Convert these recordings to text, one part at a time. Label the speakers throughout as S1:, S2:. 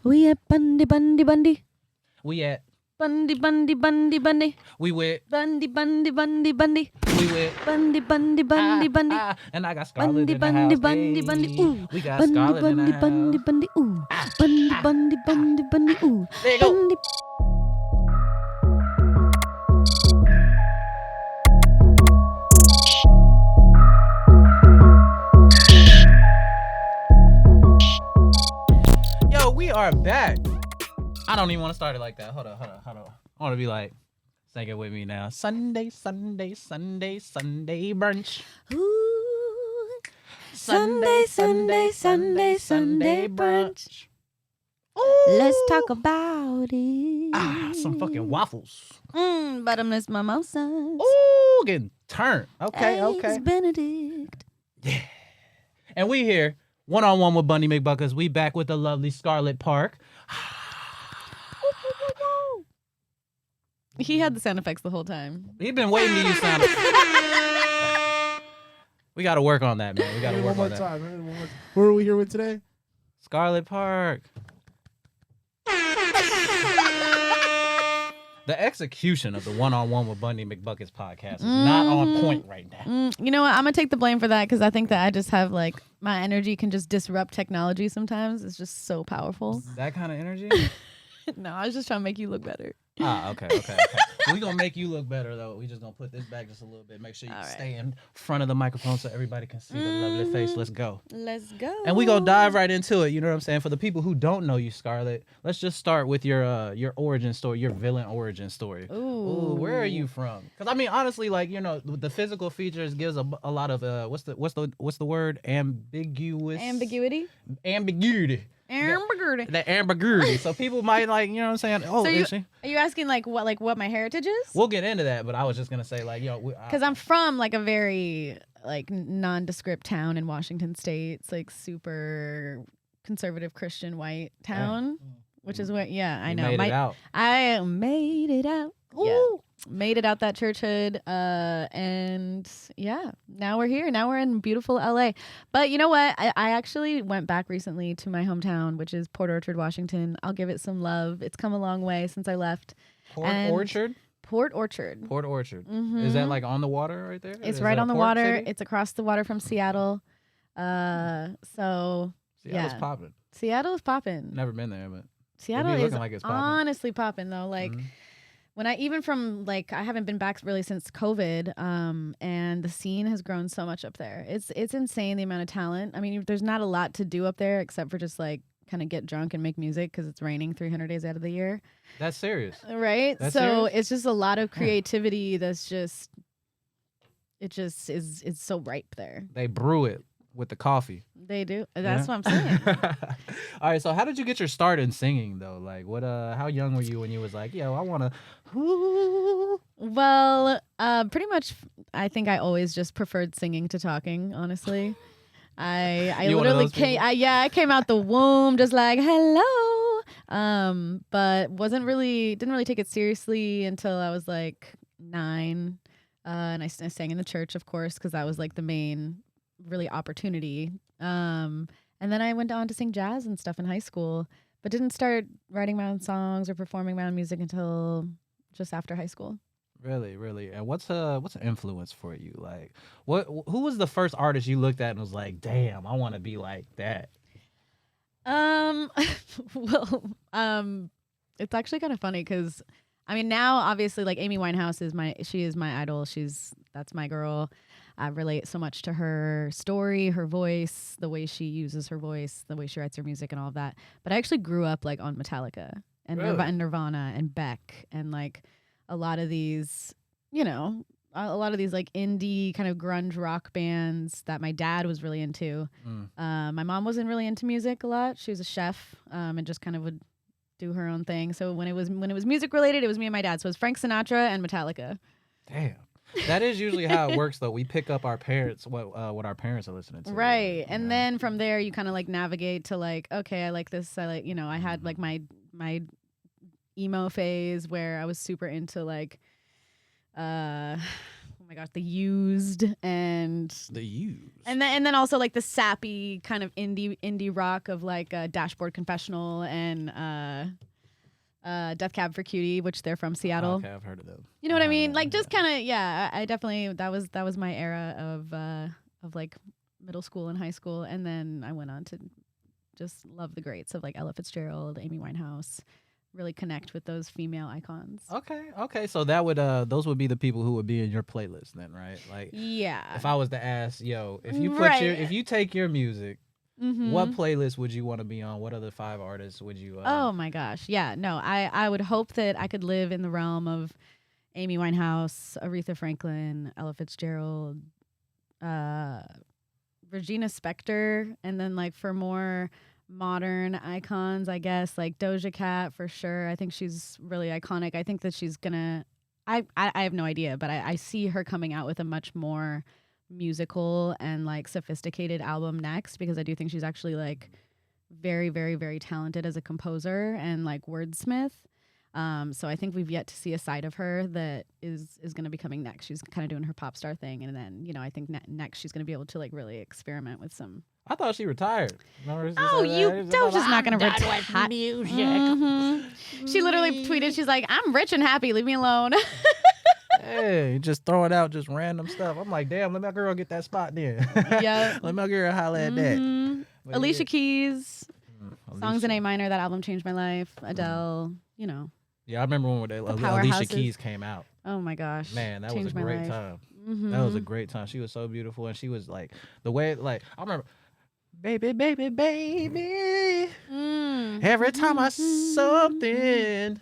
S1: We at Bundy.
S2: We at
S1: Bundy.
S2: we with
S1: Bundy.
S2: we with
S1: Bundy.
S2: and I got Scarlett in the house.
S1: Bundy. Ooh.
S2: We got Scarlett in the house.
S1: Bundy. Ooh. Bundy. Ooh.
S2: There you go.
S1: Bundy.
S2: Yo, we are back. I don't even want to start it like that. Hold on. I want to be like, sing it with me now. Sunday brunch.
S1: Ooh.
S2: Sunday
S1: brunch.
S2: Ooh.
S1: Let's talk about it.
S2: Some fucking waffles.
S1: Bottomless mimosas.
S2: Ooh, getting turned. Okay.
S1: Eggs Benedict.
S2: Yeah. And we here, one-on-one with BundyMcbuckets. We back with the lovely Scarlet Parke.
S1: He had the sound effects the whole time.
S2: He been waiting to use sound effects. We got to work on that, man. We got to work on that.
S3: One more time. Who are we here with today?
S2: Scarlet Parke. The execution of the one-on-one with BundyMcbuckets podcast is not on point right now.
S1: You know what? I'm going to take the blame for that because I think that I just have like my energy can just disrupt technology sometimes. It's just so powerful.
S2: That kind of energy?
S1: No, I was just trying to make you look better.
S2: Okay. We gonna make you look better though. We just gonna put this back just a little bit. Make sure you stay in front of the microphone so everybody can see the lovely face. Let's go.
S1: And
S2: we gonna dive right into it. You know what I'm saying? For the people who don't know you, Scarlett, let's just start with your origin story, your villain origin story.
S1: Ooh,
S2: where are you from? Because I mean, honestly, like the physical features gives a lot of what's the word? Ambiguity. The ambiguity. So people might like, you know what I'm saying? Oh,
S1: so are you asking like what my heritage is?
S2: We'll get into that, but I was just gonna say like,
S1: because I'm from like a very like nondescript town in Washington State. It's like super conservative Christian white town, which is what. Yeah, I know. I made it out.
S2: Ooh.
S1: Yeah. Made it out that church hood, and yeah, now we're here. Now we're in beautiful LA. But you know what? I actually went back recently to my hometown, which is Port Orchard, Washington. I'll give it some love. It's come a long way since I left.
S2: Port Orchard.
S1: Mm-hmm.
S2: Is that like on the water right there?
S1: It's right on the water. City? It's across the water from Seattle. So
S2: Seattle's popping.
S1: Seattle's popping.
S2: Never been there, but
S1: Seattle is like honestly popping though. Like. Mm-hmm. When I haven't been back really since COVID, and the scene has grown so much up there. It's insane the amount of talent. I mean, there's not a lot to do up there except for just like kind of get drunk and make music because it's raining 300 days out of the year.
S2: That's serious,
S1: right?
S2: That's
S1: so
S2: serious?
S1: It's just a lot of creativity. That's just it's so ripe there.
S2: They brew it with the coffee.
S1: They do. That's what I'm saying.
S2: All right. So how did you get your start in singing though? Like how young were you when you was like, yo, I want to.
S1: Well, pretty much I think I always just preferred singing to talking, honestly. I literally I came out the womb just like, hello. But didn't really take it seriously until I was like 9. And I sang in the church, of course, because that was like the main really opportunity. And then I went on to sing jazz and stuff in high school, but didn't start writing my own songs or performing my own music until just after high school.
S2: Really. And what's an influence for you? Like who was the first artist you looked at and was like, damn, I want to be like that?
S1: It's actually kind of funny because I mean now obviously like Amy Winehouse is my idol. That's my girl. I relate so much to her story, her voice, the way she uses her voice, the way she writes her music and all of that. But I actually grew up like on Metallica and Nirvana and Beck and like a lot of these, like indie kind of grunge rock bands that my dad was really into. My mom wasn't really into music a lot. She was a chef and just kind of would do her own thing. So when it was music related, it was me and my dad. So it was Frank Sinatra and Metallica.
S2: Damn. That is usually how it works, though. We pick up our parents, what our parents are listening to.
S1: Right. And then from there, you kind of like navigate to like, okay, I like this. I like, I had like my emo phase where I was super into like, oh my gosh, the Used and then also like the sappy kind of indie rock of like Dashboard Confessional and Death Cab for Cutie, which they're from Seattle.
S2: Okay, I've heard of them.
S1: You know what I mean? Like just kind of I definitely that was my era of like middle school and high school, and then I went on to just love the greats of like Ella Fitzgerald, Amy Winehouse. Really connect with those female icons.
S2: Okay. So that would those would be the people who would be in your playlist then, right? Like,
S1: yeah.
S2: If I was to ask, if you put if you take your music, what playlist would you want to be on? What other 5 artists would you?
S1: Oh my gosh, yeah. No, I would hope that I could live in the realm of Amy Winehouse, Aretha Franklin, Ella Fitzgerald, Regina Spektor, and then like for more modern icons, I guess, like Doja Cat for sure. I think she's really iconic. I think that she's gonna I have no idea, but I see her coming out with a much more musical and like sophisticated album next, because I do think she's actually like very, very, very talented as a composer and like wordsmith. So I think we've yet to see a side of her that is going to be coming next. She's kind of doing her pop star thing, and then I think next she's going to be able to like really experiment with some.
S2: I thought she retired.
S1: Doja's not going to retire. Music. Mm-hmm. She literally tweeted, she's like, "I'm rich and happy. Leave me alone."
S2: Hey, just throwing out just random stuff. I'm like, damn, let my girl get that spot then.
S1: Yeah.
S2: Let my girl holla at that. But
S1: Alicia Keys, Songs in A minor. That album changed my life. Adele,
S2: Yeah, I remember when Alicia Keys came out.
S1: Oh my gosh.
S2: Man, that was a great time. That was a great time. She was so beautiful, and she was like the way, like I remember, baby, baby, baby. Every time I see something,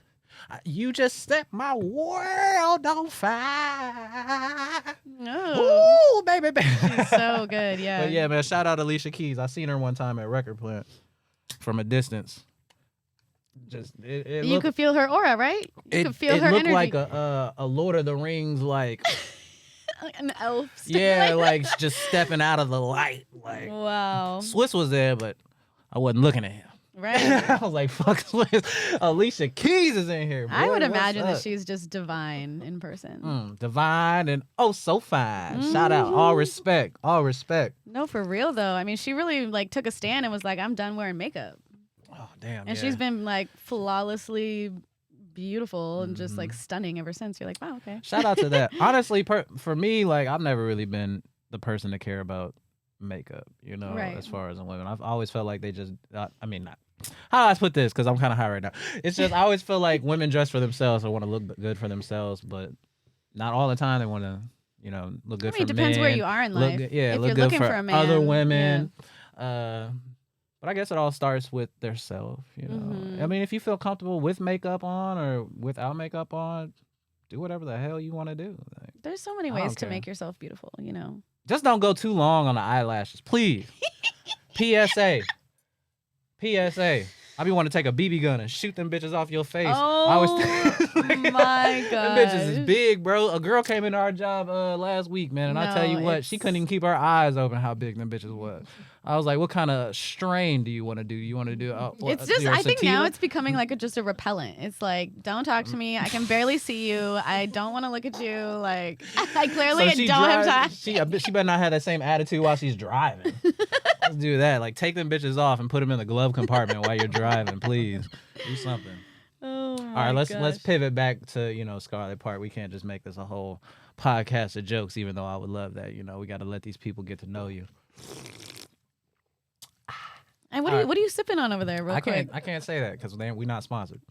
S2: you just set my world on fire.
S1: Oh.
S2: Ooh, baby, baby.
S1: She's so good, yeah.
S2: But yeah, man, shout out Alicia Keys. I seen her one time at Record Plant from a distance. Just
S1: you could feel her aura, right? You could feel her energy.
S2: It looked like a Lord of the Rings, like
S1: an elf.
S2: Yeah, like just stepping out of the light. Like,
S1: wow.
S2: Swiss was there, but I wasn't looking at him.
S1: Right.
S2: I was like, fuck Swiss. Alicia Keys is in here. Boy,
S1: I would imagine that she's just divine in person.
S2: Divine and oh so fine. Shout out. All respect. All respect.
S1: No, for real though. I mean, she really like took a stand and was like, I'm done wearing makeup.
S2: Oh, damn.
S1: And she's been like flawlessly beautiful and just like stunning ever since. You're like, wow, okay.
S2: Shout out to that. Honestly, for me, like I've never really been the person to care about makeup,
S1: right.
S2: As far as women. I've always felt like they just, not. How do I put this? Because I'm kind of high right now. It's just, I always feel like women dress for themselves or want to look good for themselves, but not all the time they want to, look good for men.
S1: It depends where you are in life.
S2: Look
S1: if you're
S2: good
S1: looking
S2: for
S1: a man,
S2: other women. Yeah. But I guess it all starts with their self, I mean, if you feel comfortable with makeup on or without makeup on, do whatever the hell you want to do. Like,
S1: there's so many ways to make yourself beautiful,
S2: Just don't go too long on the eyelashes, please. PSA. I be wanting to take a BB gun and shoot them bitches off your face.
S1: Oh, my God.
S2: Them bitches is big, bro. A girl came into our job last week, man, and I tell you what, she couldn't even keep her eyes open how big them bitches was. I was like, what kind of strain do you want to do? You want to do
S1: it's just, I think now it's becoming like just a repellent. It's like, don't talk to me. I can barely see you. I don't want to look at you. Like, I clearly don't have time.
S2: She better not have that same attitude while she's driving. Let's do that. Like, take them bitches off and put them in the glove compartment while you're driving, please. Do something.
S1: Oh my
S2: All right, let's pivot back to, Scarlet Parke. We can't just make this a whole podcast of jokes, even though I would love that. We got to let these people get to know you.
S1: And what are you sipping on over there, real quick?
S2: I can't say that because we're not sponsored.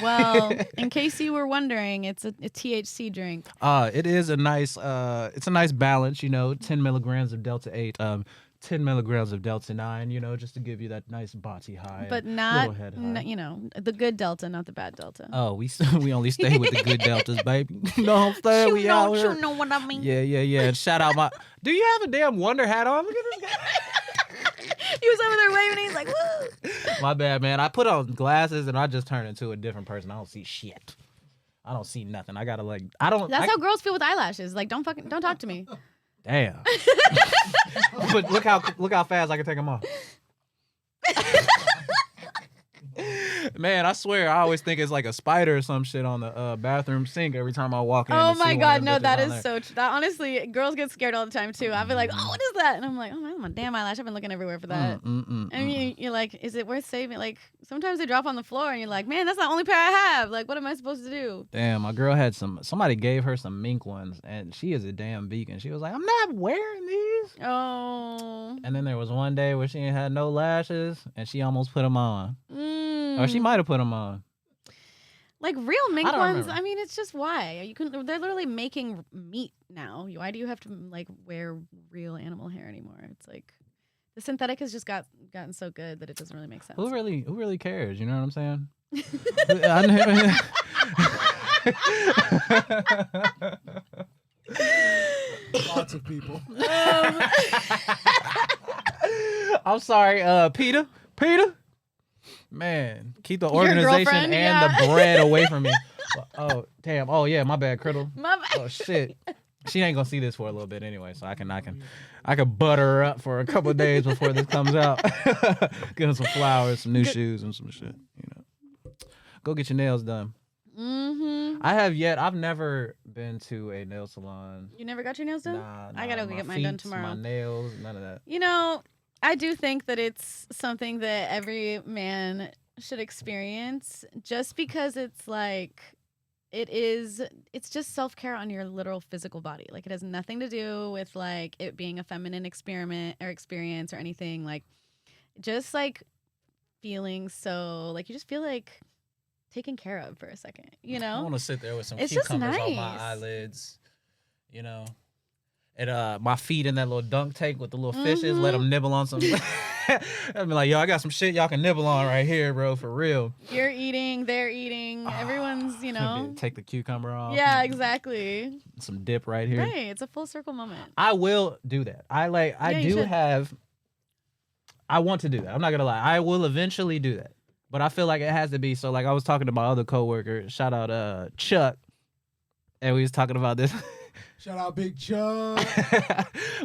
S1: Well, in case you were wondering, it's a THC drink.
S2: It is a nice balance, 10 milligrams of Delta 8, 10 milligrams of Delta 9, just to give you that nice body high.
S1: But not, the good Delta, not the bad Delta.
S2: Oh, we only stay with the good Deltas, baby. You know what I'm saying? We out here.
S1: You know what I mean?
S2: Yeah. And shout out do you have a damn Wonder hat on? Look at this guy.
S1: He was over there waving. He's like, woo.
S2: My bad, man. I put on glasses and I just turned into a different person. I don't see shit. I don't see nothing. I gotta
S1: That's how girls feel with eyelashes. Like, don't talk to me.
S2: Damn. But look how fast I can take them off. Man, I swear, I always think it's like a spider or some shit on the bathroom sink every time I walk in.
S1: Oh
S2: and see
S1: my
S2: one
S1: God,
S2: of them
S1: no,
S2: bitches
S1: that
S2: on
S1: is
S2: there.
S1: so true. That honestly, girls get scared all the time too. I'll be like, oh, what is that? And I'm like, oh my damn eyelash. I've been looking everywhere for that. And you're like, is it worth saving? Like sometimes they drop on the floor and you're like, man, that's the only pair I have. Like, what am I supposed to do?
S2: Damn, my girl had somebody gave her some mink ones, and she is a damn vegan. She was like, I'm not wearing these.
S1: Oh.
S2: And then there was one day where she ain't had no lashes, and she almost put them on. Or she
S1: Mm.
S2: might have put them on.
S1: Like real mink
S2: I don't
S1: ones.
S2: remember.
S1: I mean, it's just why you can. They're literally making meat now. Why do you have to like wear real animal hair anymore? It's like the synthetic has just gotten so good that it doesn't really make sense.
S2: Who really cares? You know what I'm saying?
S3: Lots of people.
S2: I'm sorry, Peter. Man, keep the
S1: Your
S2: organization
S1: girlfriend?
S2: and
S1: Yeah.
S2: the bread away from me. Oh, damn. Oh, yeah, my bad, Criddle.
S1: My bad.
S2: Oh, shit. She ain't gonna see this for a little bit anyway, so I can butter her up for a couple of days before this comes out. Get her some flowers, some new shoes, and some shit. You know, go get your nails done.
S1: Mm-hmm.
S2: I've never been to a nail salon.
S1: You never got your nails done?
S2: Nah,
S1: I gotta go
S2: my
S1: get mine done
S2: feet,
S1: tomorrow.
S2: My nails, none of that.
S1: You know, I do think that it's something that every man should experience just because it's like it's just self-care on your literal physical body. Like it has nothing to do with like it being a feminine experiment or experience or anything. Like just like feeling so like you just feel like taken care of for a second, you know?
S2: I want to sit there with some
S1: It's just
S2: cucumbers on my
S1: nice.
S2: eyelids, you know. And my feet in that little dunk tank with the little fishes, let them nibble on some. I'd be like, yo, I got some shit y'all can nibble on right here, bro, for real.
S1: You're eating, they're eating, everyone's, you know.
S2: Take the cucumber off.
S1: Yeah, exactly.
S2: Some dip right here.
S1: Right, it's a full circle moment.
S2: I will do that. I
S1: you should.
S2: I want to do that. I'm not gonna lie. I will eventually do that. But I feel like it has to be so. Like I was talking to my other coworker, shout out Chuck, and we was talking about this.
S3: Shout out Big Chuck.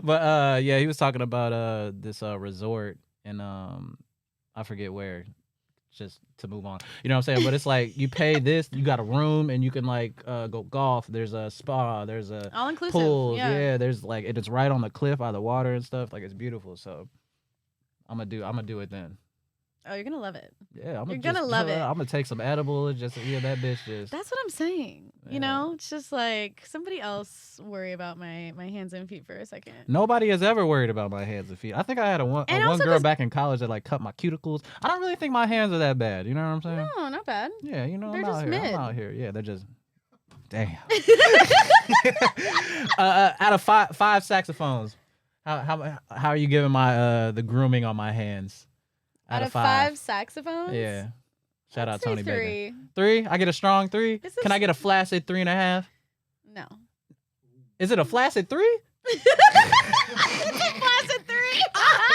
S2: But yeah, he was talking about this resort and I forget where, just to move on. You know what I'm saying? But it's like you pay this, you got a room, and you can like go golf. There's a spa. There's a
S1: All inclusive.
S2: pools.
S1: Yeah.
S2: There's like it's right on the cliff by the water and stuff. Like it's beautiful. So I'm gonna do it then.
S1: Oh, you're gonna love it.
S2: Yeah,
S1: You're gonna love it.
S2: I'm gonna take some edibles. Just that bitch just.
S1: That's what I'm saying.
S2: Yeah.
S1: You know, it's just like somebody else worry about my hands and feet for a second.
S2: Nobody has ever worried about my hands and feet. I think I had one
S1: also
S2: girl
S1: just-
S2: back in college that like cut my cuticles. I don't really think my hands are that bad. You know what I'm saying?
S1: No, not bad.
S2: Yeah, you know,
S1: They're
S2: I'm out
S1: just
S2: here.
S1: mid.
S2: I'm out here. Yeah, they're just. Damn. Out of five saxophones, how are you giving my the grooming on my hands?
S1: Out of 5 saxophones?
S2: Yeah. Shout
S1: I'd
S2: out
S1: say
S2: Tony
S1: 3.
S2: Baker. 3? I get a strong 3?
S1: This
S2: Can
S1: is-
S2: I get a flaccid 3.5?
S1: No.
S2: Is it a flaccid 3?
S1: It's a flaccid 3.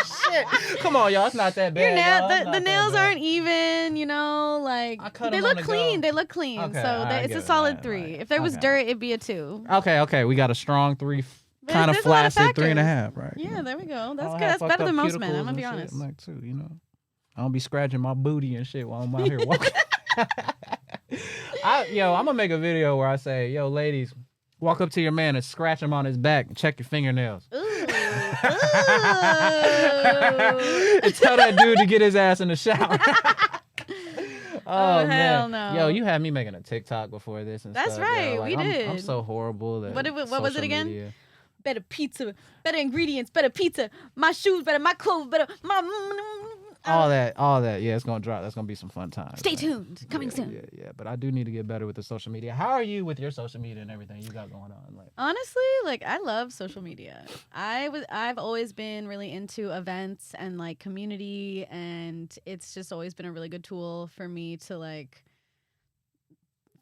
S2: Shit. Come on, y'all. It's not that
S1: Your
S2: bad. y'all. It's
S1: the
S2: not that
S1: nails
S2: bad.
S1: aren't even, you know, like
S2: I cut
S1: they
S2: 'em on
S1: look
S2: the
S1: clean.
S2: go.
S1: They look clean.
S2: Okay,
S1: so
S2: I
S1: it's
S2: give
S1: a
S2: it
S1: solid
S2: that,
S1: 3.
S2: right.
S1: If there was
S2: Okay.
S1: dirt, it'd be a 2.
S2: Okay. We got a strong 3,
S1: But
S2: kind of
S1: there's a lot of
S2: flaccid
S1: factors.
S2: 3.5, right?
S1: Yeah, there we go. That's
S2: I don't
S1: good.
S2: have
S1: That's
S2: fucked
S1: better
S2: up
S1: than most men.
S2: cuticles
S1: I'm gonna
S2: and
S1: be
S2: shit.
S1: honest.
S2: I'm like, too, you know. I don't be scratching my booty and shit while I'm out here walking. I'm gonna make a video where I say, yo, ladies, walk up to your man and scratch him on his back and check your fingernails.
S1: Ooh. Ooh.
S2: And tell that dude to get his ass in the shower.
S1: Oh,
S2: man.
S1: hell no.
S2: Yo, you had me making a TikTok before this and
S1: That's
S2: stuff.
S1: right,
S2: yo. Like,
S1: we
S2: I'm
S1: did.
S2: so horrible. At
S1: What was it
S2: social
S1: again?
S2: media.
S1: Better pizza, better ingredients, better pizza. My shoes better, my clothes better.
S2: All that. Yeah, it's gonna drop. That's gonna be some fun times.
S1: Stay
S2: man.
S1: tuned. Coming soon.
S2: Yeah. But I do need to get better with the social media. How are you with your social media and everything you got going on? Like,
S1: Honestly, like I love social media. I've always been really into events and like community, and it's just always been a really good tool for me to like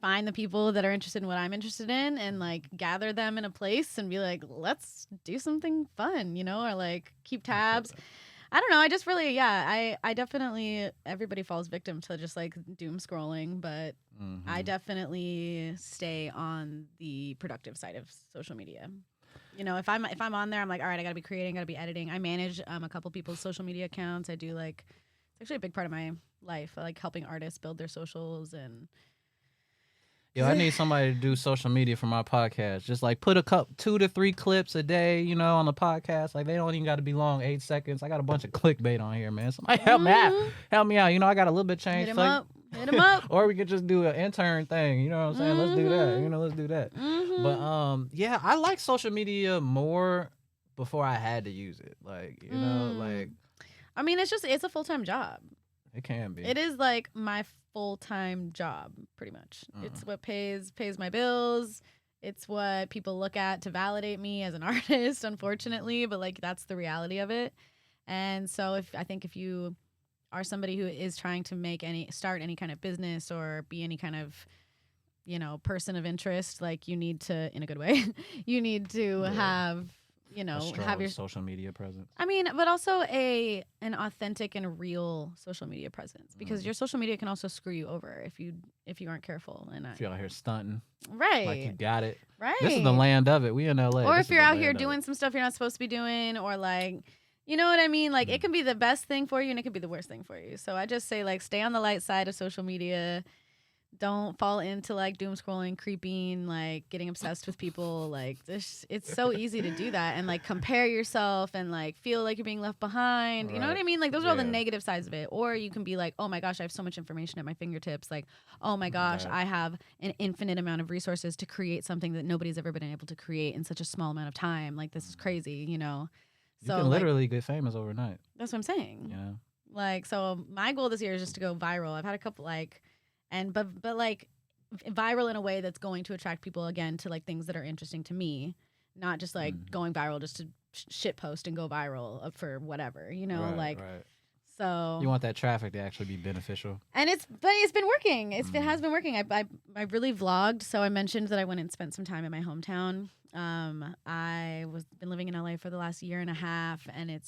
S1: find the people that are interested in what I'm interested in and like gather them in a place and be like, let's do something fun, you know, or like keep tabs. I don't know. I just really, I definitely, everybody falls victim to just like doom scrolling, but I definitely stay on the productive side of social media. You know, if I'm on there, I'm like, all right, I gotta be creating, gotta be editing. I manage a couple people's social media accounts. I do like actually a big part of my life. I like helping artists build their socials and.
S2: Yo, I need somebody to do social media for my podcast. Just like put 2 to 3 clips a day, you know, on the podcast. Like they don't even got to be long, 8 seconds. I got a bunch of clickbait on here, man. Somebody help me out. Help me out. You know, I got a little bit change.
S1: Hit him up. Hit him up.
S2: Or we could just do an intern thing. You know what I'm saying? Let's do that. You know, let's do that. But yeah, I like social media more before I had to use it. Like, you know, like.
S1: I mean, it's a full-time job.
S2: It can be.
S1: It is like my full-time job, pretty much. It's what pays my bills. It's what people look at to validate me as an artist, unfortunately. But like that's the reality of it. And so I think if you are somebody who is trying to start any kind of business or be any kind of, you know, person of interest, like you need to, in a good way, you need to have. You know, have your
S2: social media presence.
S1: I mean, but also an authentic and real social media presence, because your social media can also screw you over if you aren't careful. And
S2: if you're out here stunting,
S1: right?
S2: Like you got it,
S1: right?
S2: This is the land of it. We in LA.
S1: Or if you're out here doing some stuff you're not supposed to be doing, or like, you know what I mean? Like it can be the best thing for you, and it could be the worst thing for you. So I just say like, stay on the light side of social media. Don't fall into like doom scrolling, creeping, like getting obsessed with people. Like it's so easy to do that and like compare yourself and like feel like you're being left behind. You know what I mean? Like those are all the negative sides of it. Or you can be like, oh my gosh, I have so much information at my fingertips. Like, oh my gosh, I have an infinite amount of resources to create something that nobody's ever been able to create in such a small amount of time. Like this is crazy, you know?
S2: You can literally get famous overnight.
S1: That's what I'm saying.
S2: Yeah.
S1: Like, so my goal this year is just to go viral. I've had a couple like, but like viral in a way that's going to attract people again to like things that are interesting to me, not just like going viral just to shit post and go viral for whatever, you know, So
S2: you want that traffic to actually be beneficial,
S1: and it's been working. It has been working. I really vlogged. So I mentioned that I went and spent some time in my hometown. I been living in LA for the last year and a half, and it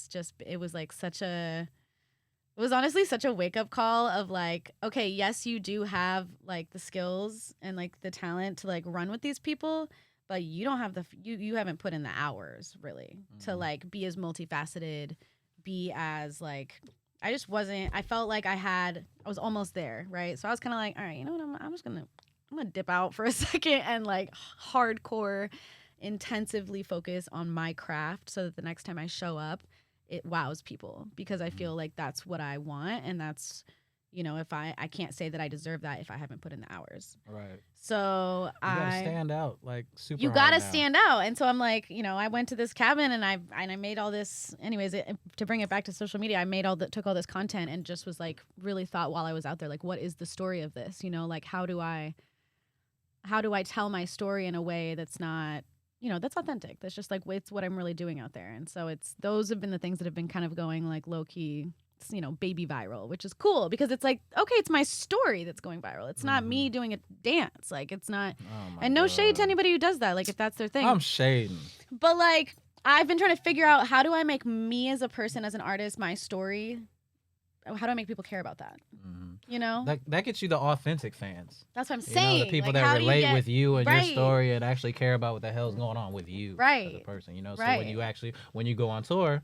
S1: was honestly such a wake-up call of like, okay, yes, you do have like the skills and like the talent to like run with these people, but you don't have you haven't put in the hours really to like be as multifaceted, be as like, I felt like I was almost there, right? So I was kind of like, all right, you know what, I'm gonna dip out for a second and like hardcore intensively focus on my craft so that the next time I show up, it wows people, because I feel like that's what I want, and that's, you know, if I can't say that I deserve that if I haven't put in the hours.
S2: Right.
S1: So
S2: you gotta stand out, like super.
S1: You gotta stand out, and so I'm like, you know, I went to this cabin and I made all this. Anyways, to bring it back to social media, took all this content and just was like really thought while I was out there, like, what is the story of this? You know, like how do I tell my story in a way that's not, you know, that's authentic. That's just like, it's what I'm really doing out there. And so those have been the things that have been kind of going like low key, you know, baby viral, which is cool because it's like, okay, it's my story that's going viral. It's not me doing a dance. Like it's not, and no shade to anybody who does that. Like if that's their thing.
S2: I'm shading.
S1: But like, I've been trying to figure out, how do I make me as a person, as an artist, my story? How do I make people care about that? You know,
S2: that gets you the authentic fans.
S1: That's what I'm saying.
S2: Know, the people
S1: like,
S2: that relate with you and your
S1: right.
S2: story and actually care about what the hell's going on with you,
S1: right?
S2: As a person, you know. So
S1: right.
S2: when you go on tour,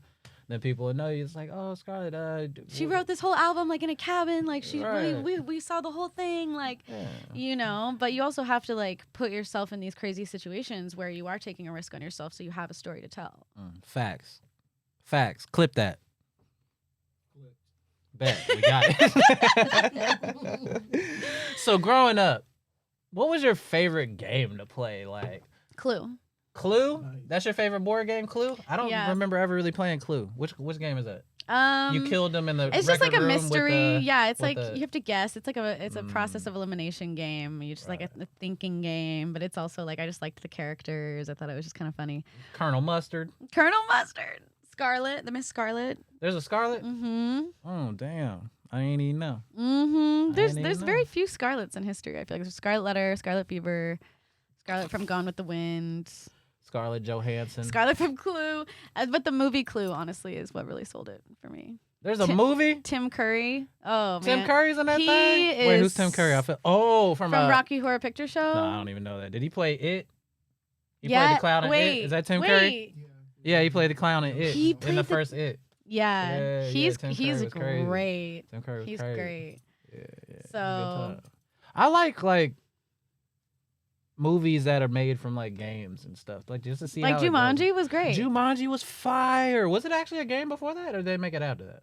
S2: then people will know you. It's like, oh, Scarlett,
S1: she wrote this whole album like in a cabin, like
S2: right.
S1: we saw the whole thing, like you know. But you also have to like put yourself in these crazy situations where you are taking a risk on yourself, so you have a story to tell.
S2: Facts. Clip that. Bet we got it. So growing up, what was your favorite game to play? Like
S1: Clue.
S3: Nice.
S2: That's your favorite board game, Clue? I don't remember ever really playing Clue. Which game is that? You killed them in the.
S1: It's just like a mystery. It's like
S2: you
S1: have to guess. It's like a process of elimination game. You just like a thinking game, but it's also like, I just liked the characters. I thought it was just kind of funny.
S2: Colonel Mustard.
S1: Scarlett, the Miss Scarlett.
S2: There's a Scarlett?
S1: Mm-hmm.
S2: Oh, damn. I ain't even know.
S1: Mm-hmm. There's very few Scarletts in history. I feel like there's Scarlet Letter, Scarlet Fever, Scarlett from Gone with the Wind.
S2: Scarlett Johansson.
S1: Scarlett from Clue. But the movie Clue, honestly, is what really sold it for me.
S2: There's a movie?
S1: Tim Curry. Oh, man.
S2: Tim Curry's in that thing? Wait, who's Tim Curry? From
S1: Rocky Horror Picture Show?
S2: No, I don't even know that. Did he play It? He played the clown in It? Is that Tim Curry?
S3: Yeah.
S2: Yeah, he played the clown in It. In the first It.
S1: Yeah, he's
S2: Tim Curry was crazy.
S1: great.
S2: Tim Curry was
S1: He's
S2: crazy.
S1: great.
S2: Yeah, yeah.
S1: So
S2: I like movies that are made from like games and stuff, like just to see
S1: like
S2: how it goes.
S1: Jumanji was great.
S2: Jumanji was fire. Was it actually a game before that, or did they make it after that?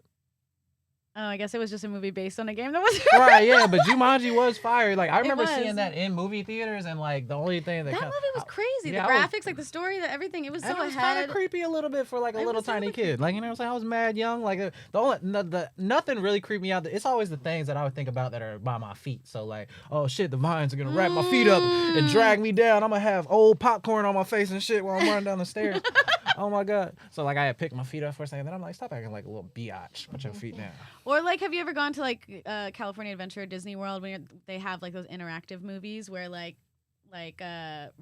S1: Oh, I guess it was just a movie based on a game that was
S2: Right, yeah, but Jumanji was fire. Like I remember
S1: was.
S2: seeing that in movie theaters, and like the only thing that
S1: movie was crazy.
S2: yeah,
S1: the
S2: I was-
S1: graphics, like the story, everything. It was
S2: and
S1: so
S2: it was kind
S1: ahead.
S2: of creepy a little bit for like a
S1: It
S2: little
S1: was so
S2: tiny kid. Like, you know what I'm saying? I was mad young. Like nothing really creeped me out. It's always the things that I would think about that are by my feet. So like, oh shit, the vines are gonna wrap my feet up and drag me down. I'm gonna have old popcorn on my face and shit while I'm running down the stairs. Oh my god. So like I had picked my feet up for a second. Then I'm like, stop acting like a little biatch. Put your feet down.
S1: Or like, have you ever gone to like California Adventure or Disney World when they have like those interactive movies where like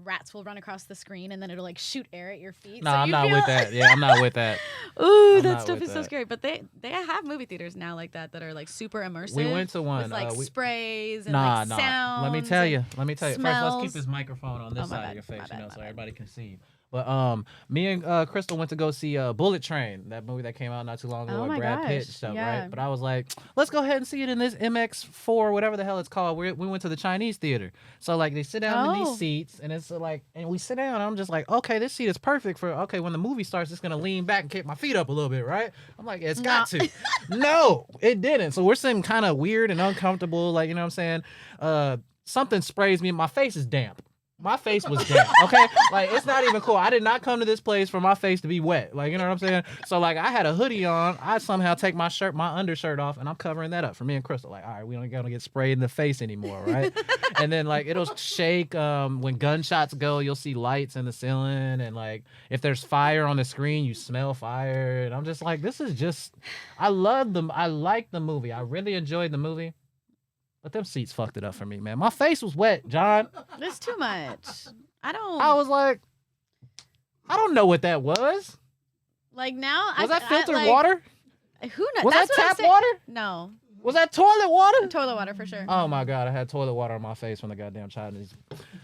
S1: rats will run across the screen and then it'll like shoot air at your feet?
S2: No,
S1: so
S2: I'm
S1: you
S2: not
S1: feel
S2: with that. Yeah, I'm not with that.
S1: Ooh,
S2: I'm
S1: that
S2: not
S1: stuff
S2: with
S1: is so
S2: that.
S1: scary. But they have movie theaters now like that are like super immersive.
S2: We went to one.
S1: with like sprays and
S2: Nah,
S1: like
S2: nah.
S1: sounds.
S2: Let me tell you. First, let's
S1: smells.
S2: keep this microphone on this
S1: Oh, my
S2: side
S1: bad,
S2: of your face,
S1: my bad, my
S2: so
S1: bad.
S2: everybody can see you. But me and Crystal went to go see Bullet Train, that movie that came out not too long ago
S1: Oh
S2: with
S1: my
S2: Brad Pitt
S1: gosh,
S2: and stuff,
S1: yeah.
S2: right? But I was like, let's go ahead and see it in this MX4, whatever the hell it's called. We went to the Chinese theater, so like they sit down in
S1: Oh.
S2: these seats, and it's like, and we sit down. And I'm just like, okay, this seat is perfect for when the movie starts, it's gonna lean back and kick my feet up a little bit, right? I'm like, it's got to. No, it didn't. So we're sitting kind of weird and uncomfortable, like, you know what I'm saying? Something sprays me. My face is damp. My face was damp, okay? Like, it's not even cool. I did not come to this place for my face to be wet. Like, you know what I'm saying? So, like, I had a hoodie on. I somehow take my undershirt off, and I'm covering that up for me and Crystal. Like, all right, we don't gonna get sprayed in the face anymore, right? And then, like, it'll shake. When gunshots go, you'll see lights in the ceiling. And, like, if there's fire on the screen, you smell fire. And I'm just like, this is just... I like the movie. I really enjoyed the movie. But them seats fucked it up for me, man. My face was wet, John.
S1: It's too much.
S2: I was like, I don't know what that was.
S1: Like now,
S2: Was that filtered
S1: like,
S2: water?
S1: Who knows?
S2: Was
S1: That's
S2: that
S1: what I'm
S2: tap
S1: saying.
S2: water?
S1: No,
S2: Was that toilet water?
S1: toilet water for sure.
S2: Oh my god, I had toilet water on my face from the goddamn Chinese.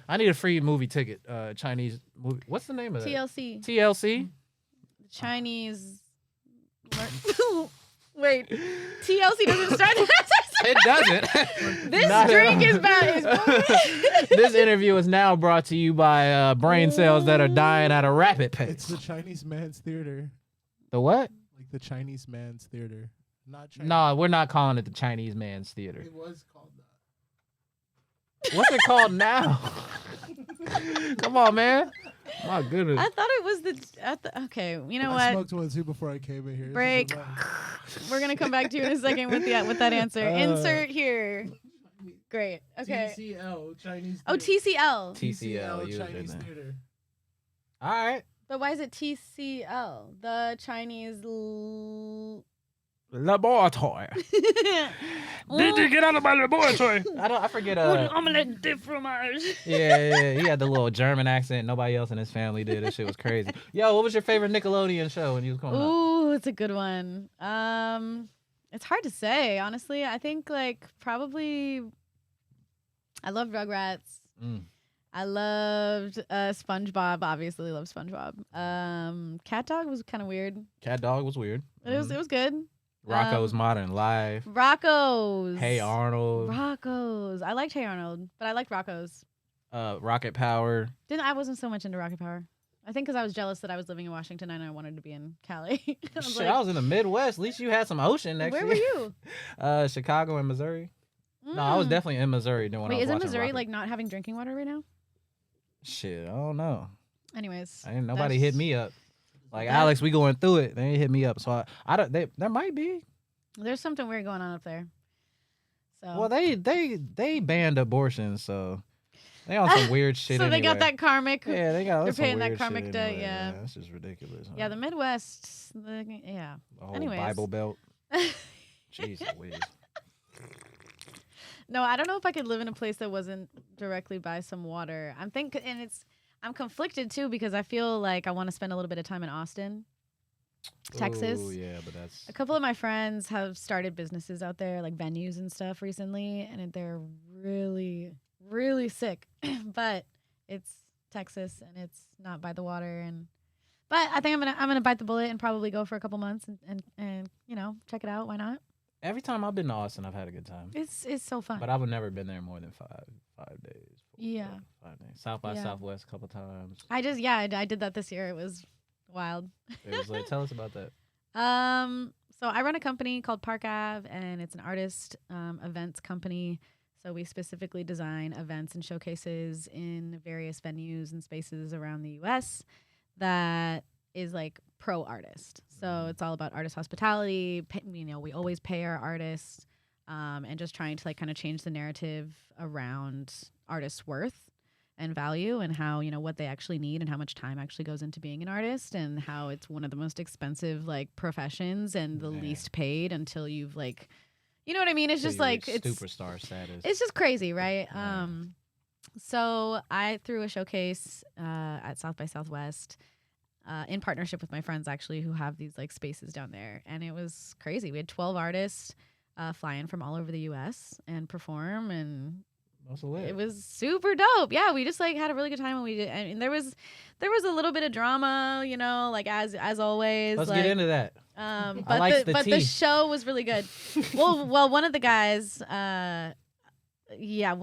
S2: I need a free movie ticket. Chinese movie. What's the name of that?
S1: TLC.
S2: TLC.
S1: Chinese. Wait, TLC doesn't start.
S2: It doesn't.
S1: This
S2: Not at
S1: drink
S2: all.
S1: is bad.
S2: This interview is now brought to you by brain cells that are dying at a rapid
S3: It's
S2: pace.
S3: the Chinese man's theater.
S2: The what?
S3: Like the Chinese man's theater. Not Chinese.
S2: No, we're not calling it the Chinese man's theater.
S3: It was called that.
S2: What's it called now? Come on, man. My goodness.
S1: I thought it was the. Okay, you know
S3: I
S1: what?
S3: smoked one too before I came in here. This is
S1: Break.
S3: a lot.
S1: We're gonna come back to you in a second with that answer. Insert here. Great. Okay.
S3: TCL, Chinese
S1: Oh,
S3: theater.
S1: TCL.
S2: TCL, you was in
S3: Chinese
S2: there.
S3: theater.
S2: All right.
S1: But why is it TCL? The Chinese.
S2: Laboratory. Did you get out of my laboratory? I forget.
S1: Omelette de fromage.
S2: Yeah. He had the little German accent. Nobody else in his family did. That shit was crazy. Yo, what was your favorite Nickelodeon show when you was growing up?
S1: Ooh, it's a good one. It's hard to say, honestly. I think like probably. I love Rugrats. I loved SpongeBob. Obviously, loved SpongeBob. Cat Dog was kind of weird.
S2: Cat Dog was weird.
S1: But it was good.
S2: Rocco's Modern Life.
S1: Rocco's.
S2: Hey Arnold.
S1: Rocco's. I liked Hey Arnold, but I liked Rocco's.
S2: Rocket Power.
S1: I wasn't so much into Rocket Power. I think because I was jealous that I was living in Washington and I wanted to be in Cali.
S2: I was in the Midwest. At least you had some ocean next
S1: Where
S2: to
S1: were
S2: you.
S1: you?
S2: Chicago and Missouri. No, I was definitely in Missouri when I
S1: Wait,
S2: was
S1: isn't
S2: watching
S1: Missouri
S2: Rocket.
S1: like not having drinking water right now?
S2: Shit, I don't know.
S1: Anyways,
S2: Ain't nobody hit me up. Like,
S1: that-
S2: Alex, we going through it. They ain't hit me up. So I don't. There might be.
S1: There's something weird going on up there. So
S2: Well, they banned abortion, so they on some weird shit.
S1: so they got
S2: anyway.
S1: that karmic.
S2: Yeah, they got.
S1: they're
S2: some
S1: paying that
S2: weird
S1: karmic
S2: shit
S1: debt,
S2: anyway,
S1: yeah.
S2: man. That's just ridiculous.
S1: Yeah, the Midwest. Yeah.
S2: The whole
S1: anyways.
S2: Bible Belt. Jeez Louise.
S1: No, I don't know if I could live in a place that wasn't directly by some water. I'm conflicted too because I feel like I want to spend a little bit of time in Austin, Texas.
S2: Oh yeah, but that's.
S1: A couple of my friends have started businesses out there, like venues and stuff recently, and they're really, really sick. But it's Texas and it's not by the water, and But I think I'm gonna bite the bullet and probably go for a couple months and check it out. Why not?
S2: Every time I've been to Austin, I've had a good time.
S1: It's so fun.
S2: But I've never been there more than 5 days.
S1: Yeah.
S2: 5 days. South by Southwest a couple times.
S1: I did that this year. It was wild.
S2: It was like, tell us about that.
S1: So I run a company called Parke Ave, and it's an artist events company. So we specifically design events and showcases in various venues and spaces around the U.S. that is like pro artist. So it's all about artist hospitality. We always pay our artists, and just trying to like kind of change the narrative around artists' worth and value, and how what they actually need and how much time actually goes into being an artist, and how it's one of the most expensive like professions and the least paid until you've like. You know what I mean? It's just like it's
S2: superstar status.
S1: It's just crazy, right?
S2: Yeah.
S1: So I threw a showcase at South by Southwest in partnership with my friends actually who have these like spaces down there, and it was crazy. We had 12 artists fly in from all over the U.S. and perform, and it was super dope. Yeah, we just like had a really good time when we did. I mean, there was a little bit of drama, like as always.
S2: Let's get into that.
S1: But the show was really good. well, one of the guys, one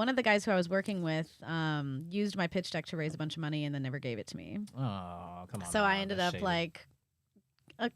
S1: of the guys who I was working with, used my pitch deck to raise a bunch of money and then never gave it to me.
S2: Oh, come on.
S1: So I ended up like,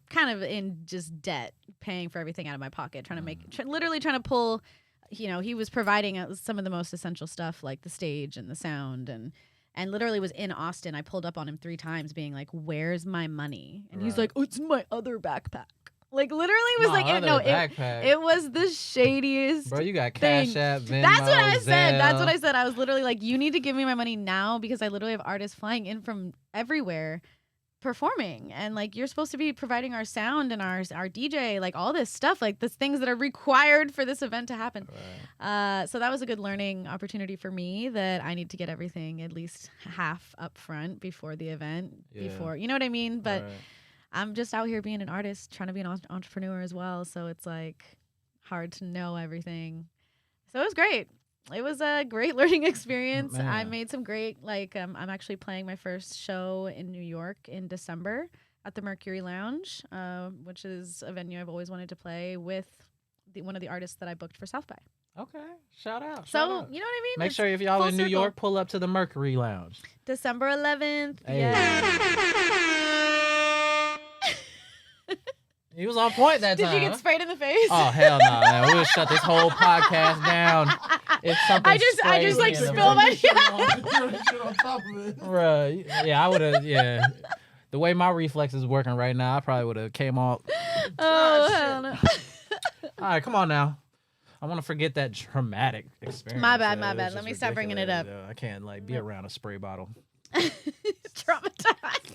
S1: kind of in just debt, paying for everything out of my pocket, trying to literally trying to pull. He was providing some of the most essential stuff like the stage and the sound and literally was in Austin. I pulled up on him 3 times being like, where's my money? And he's like, oh, it's in my other backpack. Like literally was like, it was the shadiest.
S2: Bro, you got Cash App, Venmo,
S1: That's what I said.
S2: Zelle.
S1: That's what I said. I was literally like, you need to give me my money now because I literally have artists flying in from everywhere performing, and like you're supposed to be providing our sound and our DJ, like all this stuff, like the things that are required for this event to happen. Right. So that was a good learning opportunity for me, that I need to get everything at least half up front before the event, before, you know what I mean? But I'm just out here being an artist, trying to be an entrepreneur as well. So it's like hard to know everything. So it was great. It was a great learning experience. Man. I made some great, I'm actually playing my first show in New York in December at the Mercury Lounge, which is a venue I've always wanted to play with one of the artists that I booked for South by.
S2: Okay, shout out.
S1: You know what I mean?
S2: Make sure if y'all in New York, pull up to the Mercury Lounge.
S1: December 11th.
S2: Hey.
S1: Yeah.
S2: He was on point that time.
S1: Did you get sprayed in the face?
S2: Oh hell no! Man. We'll shut this whole podcast down. If something
S1: I just like spill my shit
S3: on top of it.
S2: Right? Yeah, I would have. Yeah, the way my reflexes working right now, I probably would have came off.
S1: Oh hell no!
S2: All right, come on now. I want to forget that traumatic experience.
S1: My bad. Let me stop bringing it up.
S2: I can't be around a spray bottle.
S1: Traumatized.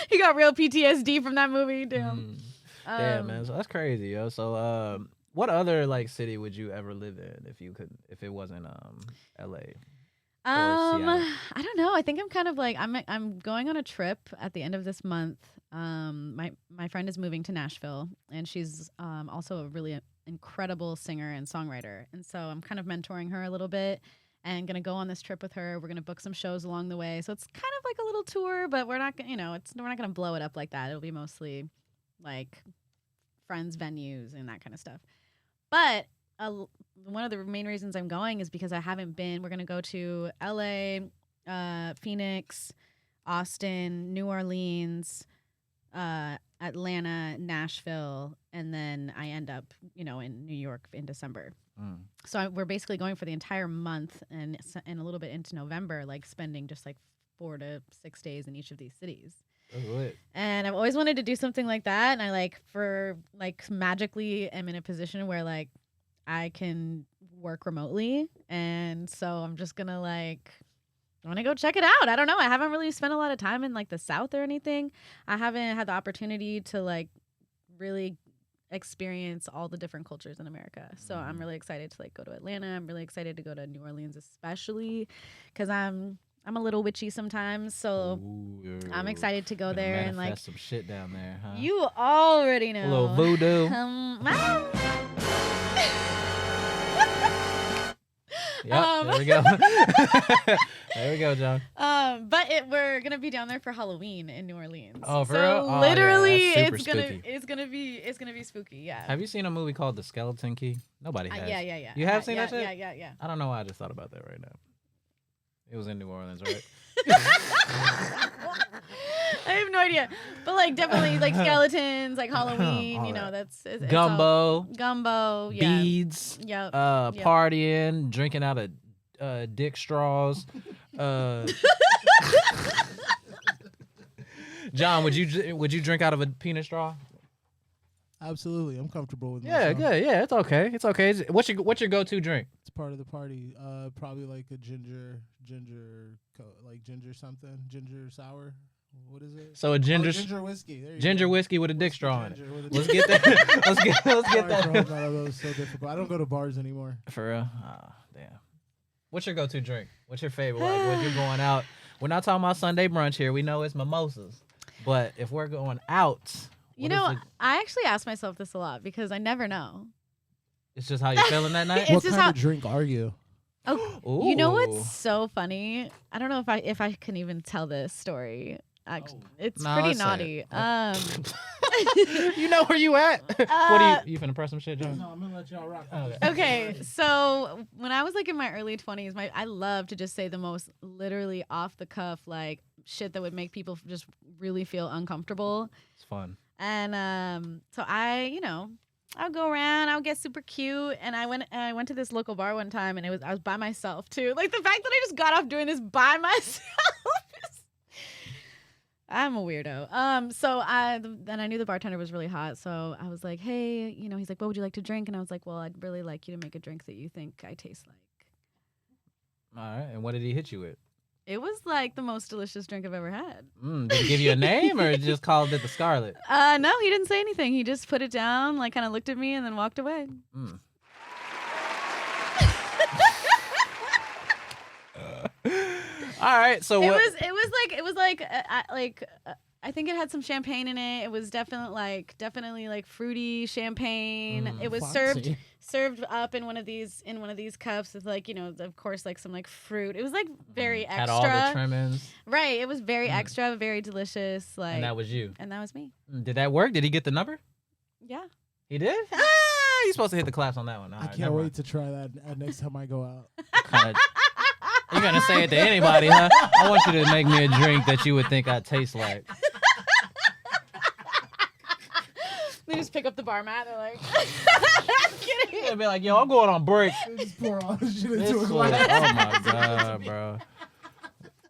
S1: He got real PTSD from that movie. Damn.
S2: Damn, man. So that's crazy, yo. So, what other city would you ever live in if it wasn't LA?
S1: I don't know. I think I'm kind of like I'm going on a trip at the end of this month. My friend is moving to Nashville, and she's also a really incredible singer and songwriter. And so I'm kind of mentoring her a little bit. And gonna go on this trip with her. We're gonna book some shows along the way, so it's kind of like a little tour, but we're not, we're not gonna blow it up like that. It'll be mostly like friends, venues, and that kind of stuff. But one of the main reasons I'm going is because I haven't been. We're gonna go to LA, Phoenix, Austin, New Orleans, Atlanta, Nashville, and then I end up, in New York in December. So we're basically going for the entire month and a little bit into November, like spending just like 4 to 6 days in each of these cities.
S2: That's lit.
S1: And I've always wanted to do something like that. And I magically am in a position where I can work remotely. And so I'm just going to I want to go check it out. I don't know. I haven't really spent a lot of time in the South or anything. I haven't had the opportunity to really experience all the different cultures in America. So I'm really excited to go to Atlanta. I'm really excited to go to New Orleans, especially because I'm a little witchy sometimes. So I'm excited to go there and
S2: some shit down there, huh?
S1: You already know.
S2: A little voodoo. Yep. There we go. There we go, John.
S1: But we're gonna be down there for Halloween in New Orleans.
S2: Oh, for
S1: so
S2: real? Oh,
S1: literally,
S2: yeah, that's
S1: it's
S2: super
S1: gonna be spooky. Yeah.
S2: Have you seen a movie called The Skeleton Key? Nobody has.
S1: Yeah.
S2: You have seen that shit?
S1: Yeah.
S2: I don't know why I just thought about that right now. It was in New Orleans, right?
S1: I have no idea, but like definitely like skeletons, like Halloween. You know,
S2: Alright.
S1: it's
S2: Gumbo,
S1: gumbo, yeah,
S2: beads,
S1: yep.
S2: partying, drinking out of dick straws. John, would you drink out of a penis straw?
S3: Absolutely, I'm comfortable with
S2: Yeah,
S3: myself.
S2: good. Yeah, it's okay. It's okay. What's your go-to drink?
S3: It's part of the party. Probably like a ginger something, ginger sour. What is it?
S2: So a ginger
S3: ginger whiskey. There you
S2: ginger
S3: go.
S2: whiskey with a dick straw in it.
S3: Ginger with a
S2: Let's
S3: dick-
S2: get that. Let's get
S3: Sorry
S2: that.
S3: for holding that up, that was so difficult. I don't go to bars anymore.
S2: For real? Oh, damn. What's your go-to drink? What's your favorite? Like when you're going out. We're not talking about Sunday brunch here. We know it's mimosas. But if we're going out,
S1: You know, I actually ask myself this a lot because I never know.
S2: it's just how you're feeling that night.
S1: It's
S3: What
S1: just
S3: kind
S1: how-
S3: of drink are you?
S1: Oh, you know
S2: Ooh.
S1: what's so funny? I don't know if I can even tell this story. It's
S2: No,
S1: pretty
S2: let's say
S1: naughty.
S2: it. You know where you at? What are you finna press some shit, John?
S3: No, I'm gonna let y'all rock.
S1: Okay, so when I was like in my early 20s, I love to just say the most literally off the cuff like shit that would make people just really feel uncomfortable.
S2: It's fun.
S1: And so I'll go around, I'll get super cute, and I went to this local bar one time, and I was by myself too. Like the fact that I just got off doing this by myself. I'm a weirdo. So then I knew the bartender was really hot, so I was like, hey, he's like, what would you like to drink? And I was like, well, I'd really like you to make a drink that you think I taste like.
S2: All right. And what did he hit you with?
S1: It was like the most delicious drink I've ever had.
S2: Did he give you a name or just called it the Scarlet?
S1: No, he didn't say anything. He just put it down, like kind of looked at me and then walked away.
S2: All right. So
S1: It
S2: what?
S1: was like I think it had some champagne in it. It was definitely like fruity champagne. It was served up in one of these cups with like, of course, like some like fruit. It was like very extra.
S2: Had all the trimmings.
S1: Right. It was very extra, very delicious. Like,
S2: And that was you.
S1: And that was me.
S2: Did that work? Did he get the number?
S1: Yeah.
S2: He did? You're supposed to hit the claps on that one. All
S3: I
S2: right,
S3: can't
S2: never
S3: wait
S2: mind.
S3: to try that next time I go out.
S2: You're going to say it to anybody, huh? I want you to make me a drink that you would think I taste like.
S1: They just pick up the bar mat. They're like, I'm kidding.
S2: They'll be like, yo, I'm going on break.
S3: Just pour all this shit
S2: This
S3: into a
S2: fool- oh
S3: glass.
S2: my God, bro.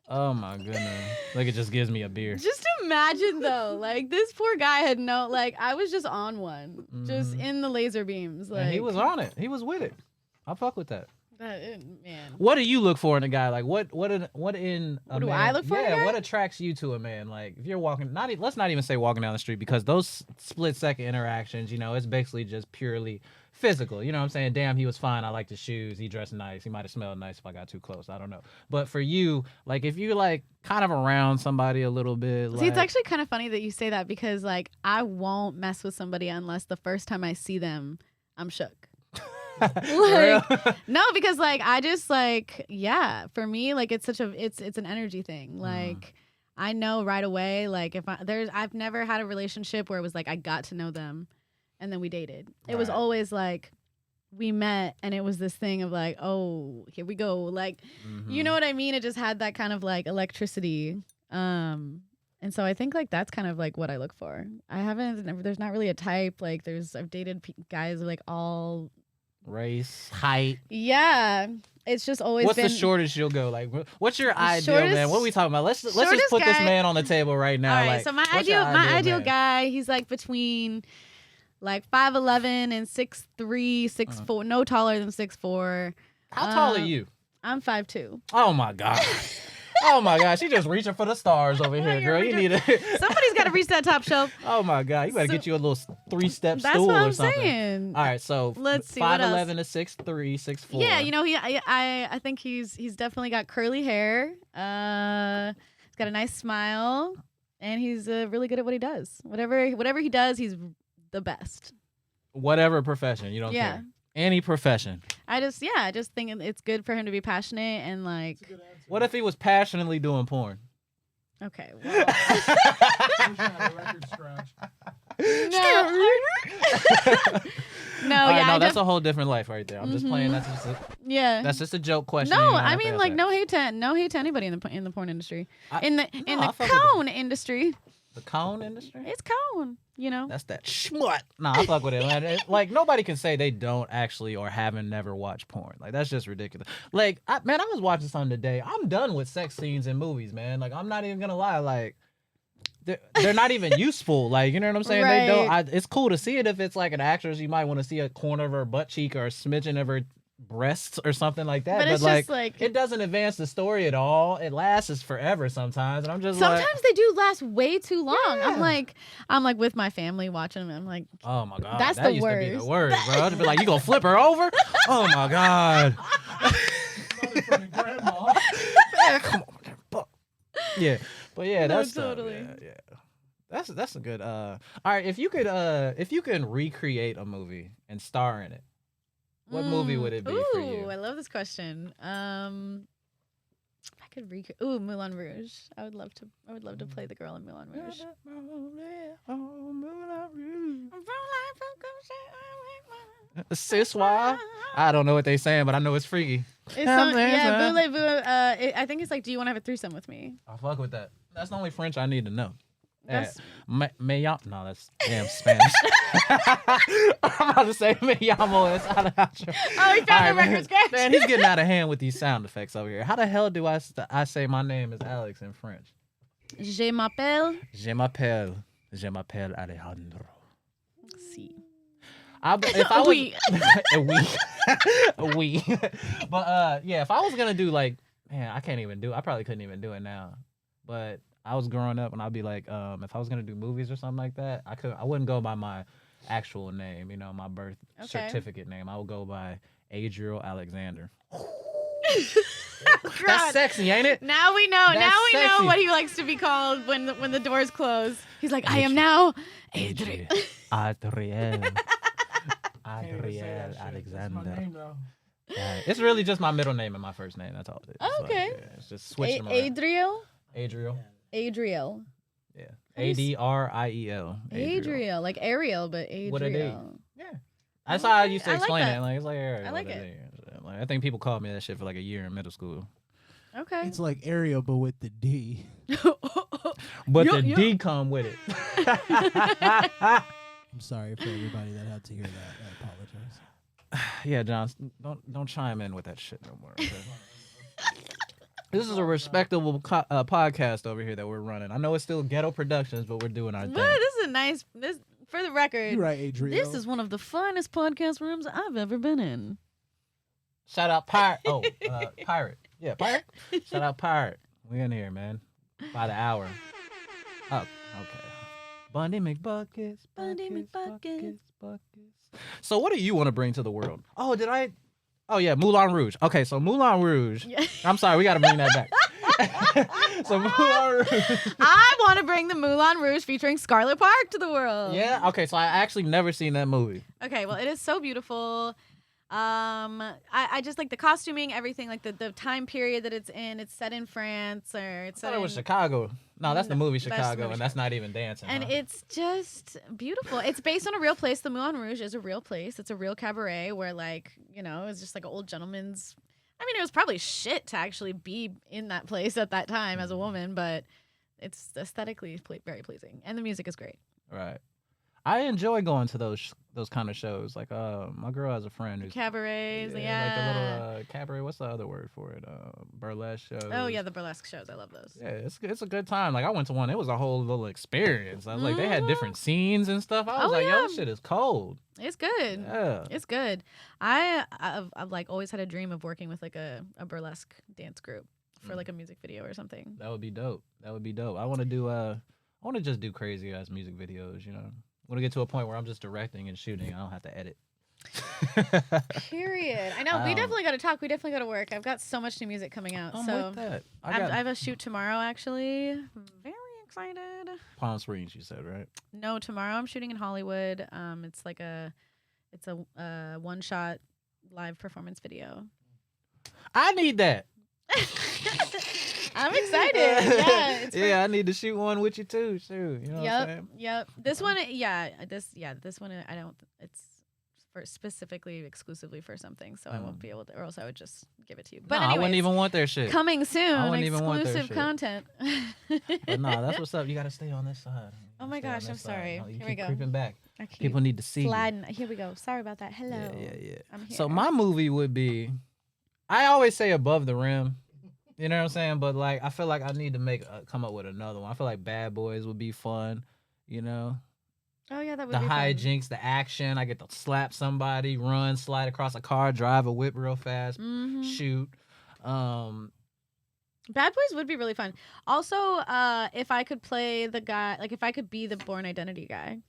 S2: Oh my goodness. Like it just gives me a beer.
S1: Just imagine though, like this poor guy had I was just on one, just in the laser beams. Like
S2: And he was on it. He was with it. I fuck with that.
S1: Man.
S2: What do you look for in a guy? Like what in a
S1: What do
S2: man?
S1: I look for in a
S2: Yeah,
S1: guy?
S2: what attracts you to a man? Like if you're walking, let's not even say walking down the street because those split-second interactions, it's basically just purely physical. You know what I'm saying? Damn, he was fine. I like the shoes. He dressed nice. He might have smelled nice if I got too close. I don't know. But for you, like if you like kind of around somebody a little bit,
S1: See, it's actually kind of funny that you say that because like I won't mess with somebody unless the first time I see them, I'm shook. No, because like I just like for me like it's an energy thing. Like I know right away like if I've never had a relationship where it was like I got to know them and then we dated. It was always like we met and it was this thing of like, oh, here we go. Like you know what I mean? It just had that kind of like electricity. And so I think like that's kind of like what I look for. There's not really a type. Like I've dated guys like all
S2: race, height.
S1: Yeah, it's just always
S2: What's
S1: been.
S2: the shortest you'll go? Like, what's your ideal
S1: shortest-
S2: man? What are we talking about? Let's just
S1: shortest
S2: put this
S1: guy-
S2: man on the table right now.
S1: All right,
S2: like,
S1: so my
S2: what's your
S1: ideal
S2: man?
S1: guy, he's like between like 5'11" and 6'3", 6'4", no taller than 6'4".
S2: How tall are you?
S1: I'm 5'2".
S2: Oh my god. Oh my god, she just reaching for the stars over here, girl. You need a.
S1: Somebody's got to reach that top shelf.
S2: Oh my god, you better
S1: So-
S2: get you a little 3-step
S1: That's
S2: stool
S1: what I'm
S2: or something.
S1: saying.
S2: All right, so
S1: Let's see, what
S2: 5'11"
S1: else?
S2: to 6'3", 6'4".
S1: Yeah, I think he's definitely got curly hair. He's got a nice smile, and he's really good at what he does. Whatever he does, he's the best.
S2: Whatever profession, you don't
S1: Yeah.
S2: care. Any profession.
S1: I just think it's good for him to be passionate and like.
S3: That's a good answer.
S2: What if he was passionately doing porn?
S1: Okay. Well.
S3: Record scratch.
S1: No. No,
S2: All right,
S1: yeah,
S2: no, that's a whole different life right there. I'm just playing.
S1: yeah.
S2: That's just a joke question.
S1: No, I mean like no hate to anybody in the porn industry. In the cone industry.
S2: The cone industry?
S1: It's cone, you know.
S2: That's that schmut. Nah, I fuck with it. Like nobody can say they don't actually or haven't never watched porn. Like that's just ridiculous. Like I was watching something today. I'm done with sex scenes in movies, man. Like I'm not even gonna lie. Like they're not even useful. Like you know what I'm saying?
S1: Right.
S2: They don't. It's cool to see it if it's like an actress. You might want to see a corner of her butt cheek or a smidgen of her breasts or something like that.
S1: But it's just like
S2: it doesn't advance the story at all. It lasts forever sometimes, and I'm just
S1: sometimes
S2: like,
S1: they do last way too long.
S2: Yeah.
S1: I'm like with my family watching them. I'm like,
S2: oh my god,
S1: that's
S2: that
S1: the
S2: used
S1: worst.
S2: to be the worst, bro. I'd be like, you gonna flip her over? Oh my god.
S3: Not in front of grandma.
S2: Man, come on, yeah, but yeah,
S1: No,
S2: that's
S1: totally.
S2: yeah. That's a good. All right, if you can recreate a movie and star in it, what movie would it be for you?
S1: Ooh, I love this question. If I could recreate, Moulin Rouge. I would love to play the girl in Moulin Rouge.
S2: Siswa. I don't know what they saying, but I know it's freaky.
S1: Yeah, voulez-vous, I think it's like, do you want to have a threesome with me?
S2: I fuck with that. That's the only French I need to know.
S1: That's
S2: No, that's damn Spanish. I'm about to say me llamo. It's out of outro.
S1: Oh, he found the record scratch.
S2: Man, he's getting out of hand with these sound effects over here. How the hell do I say my name is Alex in French?
S1: Je m'appelle.
S2: Je m'appelle Alejandro.
S1: Si.
S2: If I was,
S1: Oui.
S2: we. But yeah, if I was gonna do like, man, I probably couldn't even do it now. But I was growing up and I'd be like, if I was gonna do movies or something like that, I wouldn't go by my actual name, my birth certificate name. I would go by Adriel Alexander. That's sexy, ain't it?
S1: Now we know.
S2: That's
S1: now we
S2: sexy.
S1: know what he likes to be called when the doors close. He's like, I am now Adriel.
S2: Adriel
S3: That's my
S2: Alexander.
S3: name now.
S2: It's really just my middle name and my first name. That's all it is.
S1: Oh, okay.
S2: Like, yeah, it's just switching them around.
S1: Adriel.
S2: Adriel.
S1: Adriel.
S2: Yeah. Adriel.
S1: Adriel, like Ariel, but Adriel.
S2: What a D. Yeah. That's how I used to
S1: I like
S2: explain
S1: that.
S2: it. Like it's like Ariel.
S1: I like
S2: what a
S1: it.
S2: D. Like, I think people called me that shit for like a year in middle school.
S1: Okay.
S3: It's like Ariel, but with the D.
S2: But
S1: Yeah,
S2: the
S1: yeah.
S2: D come with it.
S3: I'm sorry for everybody that had to hear that. I apologize.
S2: Yeah, John, don't chime in with that shit no more. Okay? This is a respectable podcast over here that we're running. I know it's still Ghetto Productions, but we're doing our thing.
S1: Well, this is a nice. This for the record.
S3: You're right, Adriel.
S1: This is one of the finest podcast rooms I've ever been in.
S2: Shout out Pirate. Oh, Pirate. Yeah, Pirate. Shout out Pirate. We in here, man. By the hour. Oh, okay. BundyMcbuckets.
S1: BundyMcbuckets.
S2: Buckets. So what do you want to bring to the world? Oh, Oh, yeah, Moulin Rouge. Okay, so Moulin Rouge.
S1: Yeah.
S2: I'm sorry, we got to bring that back. So Moulin Rouge.
S1: I want to bring the Moulin Rouge featuring Scarlet Parke to the world.
S2: Yeah, okay, so I actually never seen that movie.
S1: Okay, well, it is so beautiful. I just like the costuming, everything, like the time period that it's in. It's set in France, or it's
S2: I
S1: set
S2: thought it was
S1: in,
S2: Chicago. No, that's the
S1: No,
S2: movie
S1: that's the
S2: Chicago,
S1: movie
S2: and that's not even dancing.
S1: and
S2: huh?
S1: it's just beautiful. It's based on a real place. The Moulin Rouge is a real place. It's a real cabaret where, like, it's just like an old gentleman's. I mean, it was probably shit to actually be in that place at that time as a woman, but it's aesthetically very pleasing, and the music is great.
S2: Right. I enjoy going to those kind of shows. Like, my girl has a friend who's
S1: Cabarets,
S2: like the little cabaret. What's the other word for it? Burlesque shows.
S1: Oh yeah, the burlesque shows. I love those.
S2: Yeah, it's a good time. Like I went to one. It was a whole little experience. I was like, they had different scenes and stuff. I was like, yo, this shit is cold.
S1: It's good.
S2: Yeah.
S1: It's good. I've like always had a dream of working with like a burlesque dance group for like a music video or something.
S2: That would be dope. I want to just do crazy ass music videos. I want to get to a point where I'm just directing and shooting. I don't have to edit.
S1: Period. I know. We definitely got to talk. We definitely got to work. I've got so much new music coming out.
S2: I'm
S1: so
S2: with that.
S1: I have a shoot tomorrow, actually. Very excited.
S2: Palm Springs, you said, right?
S1: No, tomorrow I'm shooting in Hollywood. It's a one shot live performance video.
S2: I need that.
S1: I'm excited. Yeah. It's
S2: yeah, I need to shoot one with you too. Shoot, you know what I'm saying?
S1: Yep. This one, this one, I don't. It's for specifically, exclusively for something, so I won't be able to, or else I would just give it to you. But
S2: I wouldn't even want their shit.
S1: Coming soon,
S2: I wouldn't even want their
S1: exclusive
S2: shit.
S1: content.
S2: But no, that's what's up. You gotta stay on this side.
S1: Oh my gosh, I'm sorry.
S2: No, you
S1: Here we
S2: keep
S1: go.
S2: creeping back.
S1: I keep
S2: People need to see
S1: sliding. Here we go. Sorry about that. Hello.
S2: Yeah.
S1: I'm here.
S2: So my movie would be, I always say above the rim. You know what I'm saying? But like, I feel like I need to come up with another one. I feel like Bad Boys would be fun. You know,
S1: Oh yeah, that would
S2: the
S1: be fun.
S2: hijinks, the action. I get to slap somebody, run, slide across a car, drive a whip real fast, shoot.
S1: Bad Boys would be really fun. Also, if I could play the guy, like if I could be the Bourne Identity guy.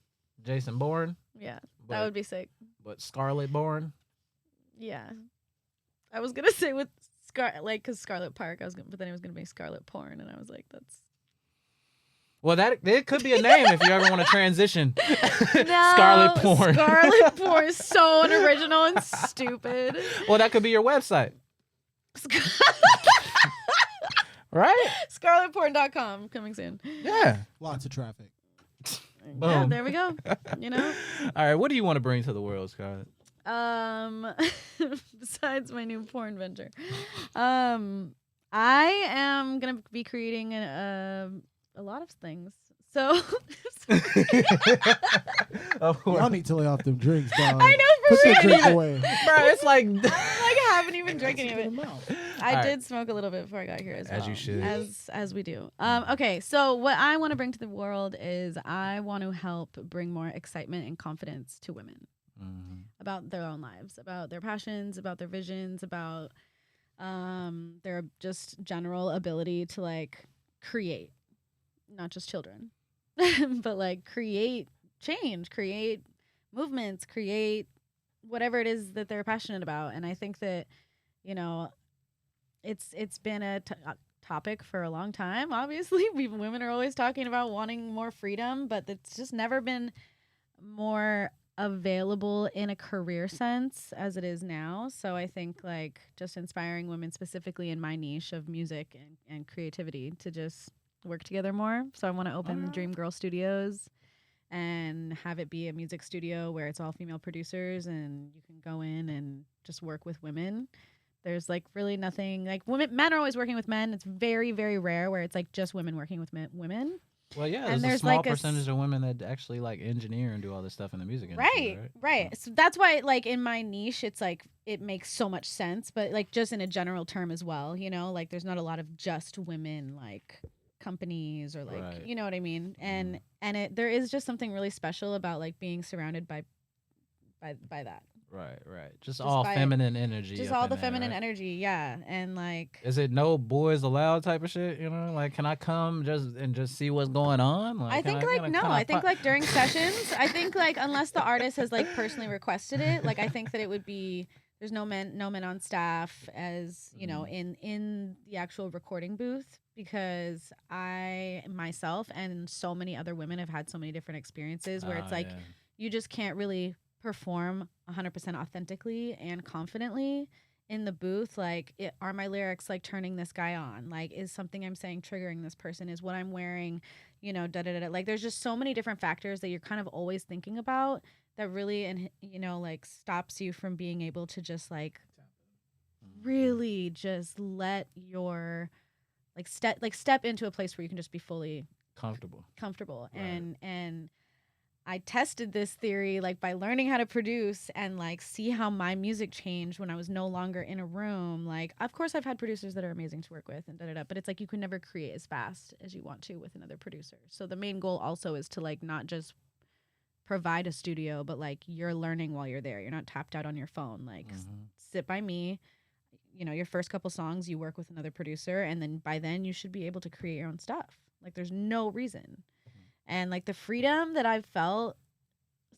S2: Jason Bourne.
S1: Yeah, that would be sick.
S2: But Scarlet Bourne.
S1: Yeah, I was gonna say with because Scarlet Parke, but then it was gonna be Scarlet Porn, and I was like, that's.
S2: Well, that it could be a name if you ever want to transition.
S1: No,
S2: Scarlet Porn.
S1: Scarlet Porn is so unoriginal and stupid.
S2: Well, that could be your website. Right?
S1: ScarletPorn.com coming soon.
S2: Yeah.
S3: Lots of traffic.
S1: Yeah,
S2: Boom.
S1: there we go. You know.
S2: All right. What do you want to bring to the world, Scarlett?
S1: Besides my new porn venture, I am gonna be creating a lot of things. So
S3: Y'all need to lay off them drinks, dog.
S1: I know
S3: Put
S1: for
S3: that
S1: real.
S3: drink away.
S2: Bro, it's like
S1: I haven't even drank any of it. I
S2: All
S1: did
S2: right.
S1: smoke a little bit before I got here as well.
S2: As you should.
S1: As we do. Okay, so what I want to bring to the world is I want to help bring more excitement and confidence to women about their own lives, about their passions, about their visions, about their just general ability to like create, not just children, but like create change, create movements, create whatever it is that they're passionate about. And I think that, you know, it's been a topic for a long time. Obviously, women are always talking about wanting more freedom, but it's just never been more available in a career sense as it is now. So I think like just inspiring women specifically in my niche of music and creativity to just work together more. So I want to open Dreamgirl Studios and have it be a music studio where it's all female producers and you can go in and just work with women. There's like really nothing like men are always working with men. It's very, very rare where it's like just women working with women.
S2: Well, yeah,
S1: And
S2: there's a
S1: there's
S2: small
S1: like a
S2: percentage of women that actually like engineer and do all this stuff in the music industry.
S1: Right. So that's why like in my niche, it's like it makes so much sense, but like just in a general term as well, you know, like there's not a lot of just women like companies or like, you know what I mean? And there is just something really special about like being surrounded by that.
S2: Right. Just all feminine energy.
S1: Just
S2: up
S1: all
S2: in
S1: the
S2: there,
S1: feminine
S2: right?
S1: energy, yeah. And like
S2: Is it no boys allowed type of shit? You know, like can I come just see what's going on? Like,
S1: I think I think like during sessions, I think like unless the artist has like personally requested it, like I think that it would be there's no men on staff as, you know, in the actual recording booth, because I myself and so many other women have had so many different experiences where it's like you just can't really perform 100% authentically and confidently in the booth. Like, are my lyrics like turning this guy on? Like, is something I'm saying triggering this person? Is what I'm wearing, you know, like there's just so many different factors that you're kind of always thinking about that really, and you know, like stops you from being able to just like really just let your step into a place where you can just be fully comfortable. Right. And I tested this theory like by learning how to produce and like see how my music changed when I was no longer in a room. Like, of course I've had producers that are amazing to work with and but it's like you can never create as fast as you want to with another producer. So the main goal also is to like not just provide a studio, but like you're learning while you're there. You're not tapped out on your phone. Like sit by me. You know, your first couple songs you work with another producer, and then by then you should be able to create your own stuff. Like there's no reason. And like the freedom that I've felt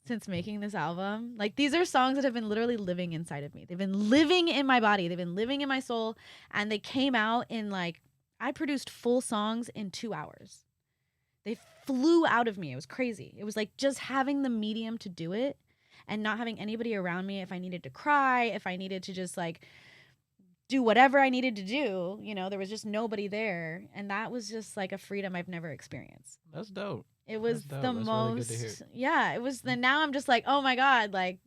S1: since making this album, like these are songs that have been literally living inside of me. They've been living in my body. They've been living in my soul. And they came out in like, I produced full songs in 2 hours. They flew out of me. It was crazy. It was like just having the medium to do it and not having anybody around me if I needed to cry, if I needed to just like do whatever I needed to do, you know, there was just nobody there. And that was just like a freedom I've never experienced.
S2: That's dope.
S1: It was
S2: That's
S1: the
S2: dope. That's
S1: most,
S2: really good to hear.
S1: yeah, it was the, now I'm just like, oh my God, like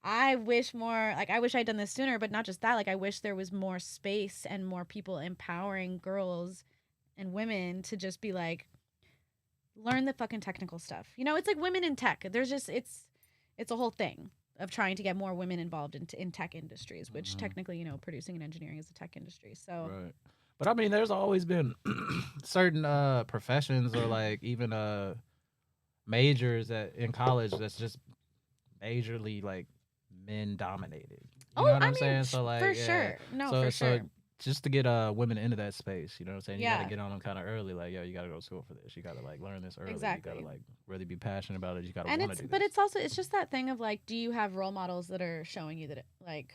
S1: I wish more, like I wish I'd done this sooner, but not just that, like I wish there was more space and more people empowering girls and women to just be like, learn the fucking technical stuff. You know, it's like women in tech. There's just, it's a whole thing of trying to get more women involved in tech industries, which technically, you know, producing and engineering is a tech industry. So,
S2: right. But I mean, there's always been certain professions or like even majors that in college that's just majorly like men dominated. You know what I'm saying? So like,
S1: for sure. No,
S2: so,
S1: for sure.
S2: So just to get women into that space, you know what I'm saying? You
S1: Yeah.
S2: gotta get on them kind of early. Like, yo, you gotta go to school for this. You gotta like learn this early.
S1: Exactly.
S2: You gotta like really be passionate about it. You gotta
S1: And
S2: want
S1: it's,
S2: to do
S1: but
S2: this.
S1: it's also, it's just that thing of like, do you have role models that are showing you that it, like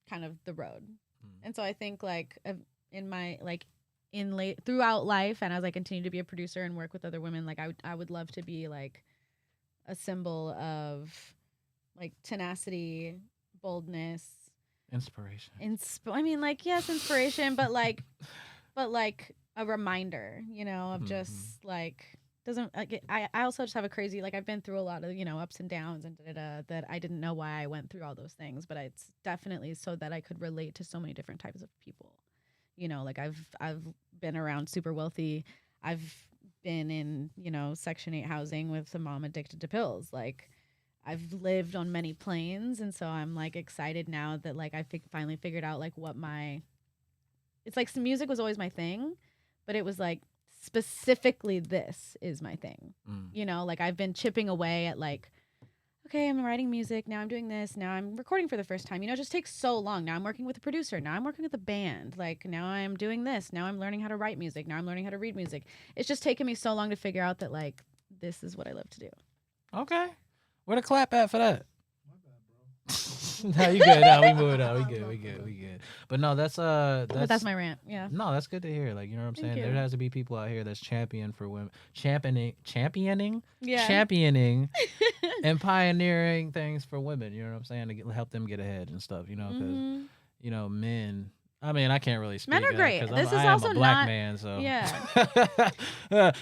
S1: kind of the road? And so I think like in my, like in late throughout life, and as I continue to be a producer and work with other women, like I would love to be like a symbol of like tenacity, boldness,
S2: Inspiration.
S1: I mean, like, yes, inspiration, but like a reminder, you know, of just like, doesn't, like, I also just have a crazy, like, I've been through a lot of, you know, ups and downs and that I didn't know why I went through all those things, but it's definitely so that I could relate to so many different types of people. You know, like I've been around super wealthy. I've been in, you know, Section 8 housing with a mom addicted to pills. Like, I've lived on many planes, and so I'm like excited now that like I finally figured out like what it's like some music was always my thing, but it was like specifically this is my thing. You know, like I've been chipping away at like, okay, I'm writing music, now I'm doing this, now I'm recording for the first time. You know, it just takes so long. Now I'm working with a producer, now I'm working with a band. Like now I'm doing this, now I'm learning how to write music, now I'm learning how to read music. It's just taken me so long to figure out that like this is what I love to do.
S2: Okay. Where the clap at for that? My bad, bro. No, you good. No, we moving on. We good. But no, that's
S1: my rant. Yeah.
S2: No, that's good to hear. Like, you know what I'm saying?
S1: you.
S2: There has to be people out here that's championing for women, championing, and pioneering things for women. You know what I'm saying? To help them get ahead and stuff. You know, because you know, men. I mean, I can't really speak.
S1: Men are great.
S2: Because
S1: This is
S2: I am
S1: also
S2: a black
S1: not-
S2: man, so
S1: Yeah.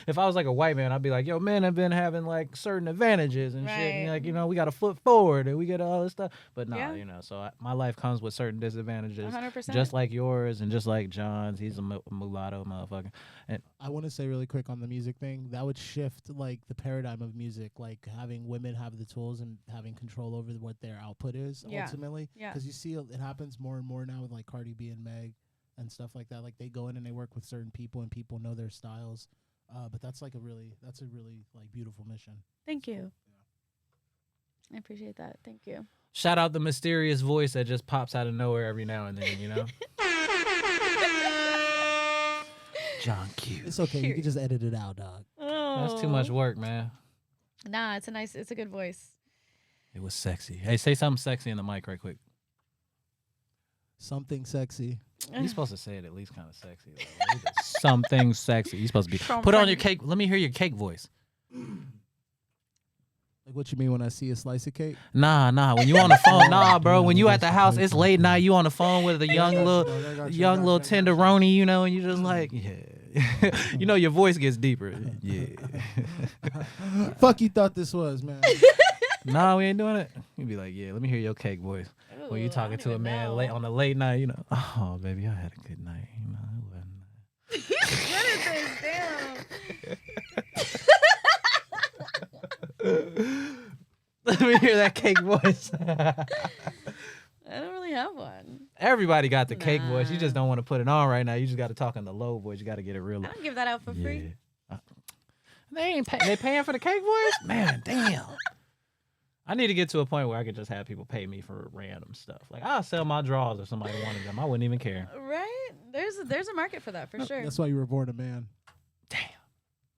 S2: if I was like a white man, I'd be like, yo, men have been having like certain advantages and shit. And,
S1: Right.
S2: like, you know, we got to flip forward and we get all this stuff. But no,
S1: Yeah.
S2: you know, so my life comes with certain disadvantages,
S1: 100%.
S2: just like yours and just like John's. He's a mulatto motherfucker. And
S3: I want to say really quick on the music thing, that would shift like the paradigm of music, like having women have the tools and having control over what their output is ultimately.
S1: Yeah.
S3: Because you see it happens more and more now with like Cardi B and Meg and stuff like that. Like they go in and they work with certain people and people know their styles. But that's a really like beautiful mission.
S1: Thank you. I appreciate that. Thank you.
S2: shout out the mysterious voice that just pops out of nowhere every now and then, you know? John Q.
S3: It's okay. You can just edit it out, dog.
S1: Oh.
S2: That's too much work, man.
S1: Nah, it's a good voice.
S2: It was sexy. Hey, say something sexy in the mic right quick.
S3: Something sexy.
S2: You're supposed to say it at least kind of sexy. Like, something sexy. You're supposed to be. Put on your cake. Let me hear your cake voice.
S3: Like what you mean when I see a slice of cake?
S2: Nah. When you on the phone, nah, bro. When you at the house, it's late night. You on the phone with a young little tenderoni, you know, and you just like, yeah. You know, your voice gets deeper. Yeah.
S3: Fuck you thought this was, man.
S2: Nah, we ain't doing it. You'd be like, yeah, let me hear your cake voice.
S1: Ooh,
S2: When you talking to a man late on a late night, you know, oh baby, I had a good night. You know, it wasn't.
S1: What is this? Damn.
S2: Let me hear that cake voice.
S1: I don't really have one.
S2: Everybody got the cake voice. You just
S1: Nah.
S2: don't want to put it on right now. You just got to talk in the low voice. You got to get it real.
S1: I don't give that out for free.
S2: They paying for the cake voice? Man, damn. I need to get to a point where I could just have people pay me for random stuff. Like, I'll sell my drawers if somebody wanted them. I wouldn't even care.
S1: Right? There's a market for that for sure.
S3: That's why you were born a man.
S2: Damn.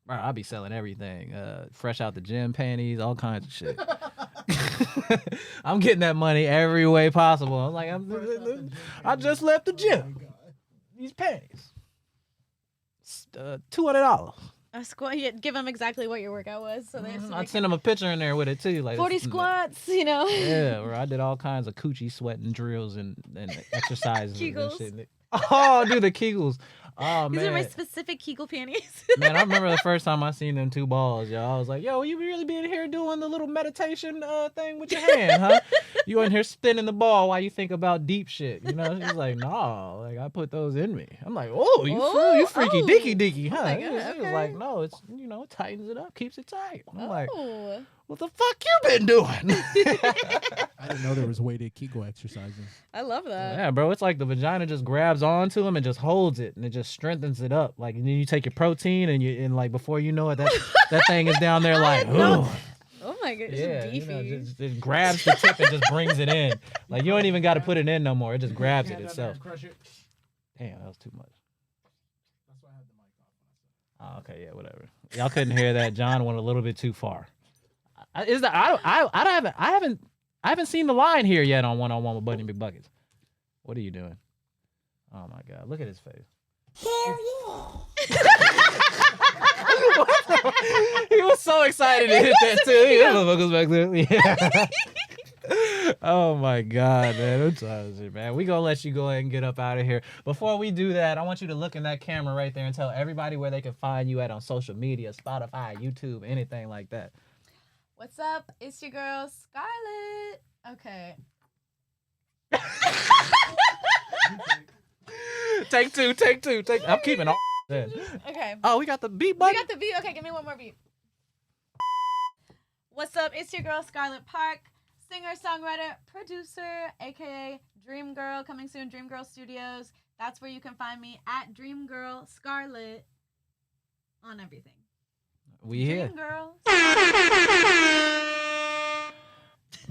S2: Bro, I'll be selling everything. Fresh out the gym panties, all kinds of shit. I'm getting that money every way possible. I'm like, I just left the gym. These panties. $200.
S1: A squat. Yeah, give them exactly what your workout was. So
S2: I'd send them a picture in there with it too, like
S1: 40 squats. You know.
S2: Yeah, where I did all kinds of coochie sweating drills and exercises and
S1: Kegels.
S2: shit. Oh, dude, the Kegels. Oh,
S1: These
S2: man.
S1: are my specific Kegel panties.
S2: Man, I remember the first time I seen them two balls, y'all. I was like, yo, you really be in here doing the little meditation thing with your hand, huh? You in here spinning the ball while you think about deep shit, you know? She's like, nah, like I put those in me. I'm like, oh, you freaky dicky, huh?
S1: my
S2: She
S1: God,
S2: was
S1: okay.
S2: like, no, it's, you know, it tightens it up, keeps it tight. I'm like,
S1: Oh.
S2: what the fuck you been doing?
S3: I didn't know there was weighted Kegel exercises.
S1: I love that.
S2: Yeah, bro, it's like the vagina just grabs onto him and just holds it, and it just strengthens it up. Like, and then you take your protein, and like before you know it, that thing is down there like, ooh.
S1: Oh my goodness,
S2: Yeah,
S1: beefy.
S2: you know, just grabs the tip and just brings it in. Like, you don't even got to put it in no more. It just grabs it itself. Damn, that was too much.
S3: That's why I had the mic off.
S2: Oh, okay, yeah, whatever. Y'all couldn't hear that. John went a little bit too far. I haven't seen the line here yet on one-on-one with BundyMcbuckets. What are you doing? Oh my God, look at his face.
S4: Hell yeah.
S2: He was so excited to hit that too. He motherfuckers back there. Yeah. Oh my God, man. I'm tired, man. We gonna let you go ahead and get up out of here. Before we do that, I want you to look in that camera right there and tell everybody where they can find you at on social media, Spotify, YouTube, anything like that.
S1: What's up? It's your girl, Scarlett. Okay.
S2: Take two. I'm keeping all then.
S1: Okay.
S2: Oh, we got the beat
S1: We
S2: button.
S1: got the beat. Okay, give me one more beat. What's up? It's your girl, Scarlet Parke, singer, songwriter, producer, aka Dreamgirl, coming soon, Dreamgirl Studios. That's where you can find me at Dreamgirl Scarlett on everything.
S2: We here.
S1: Dreamgirl.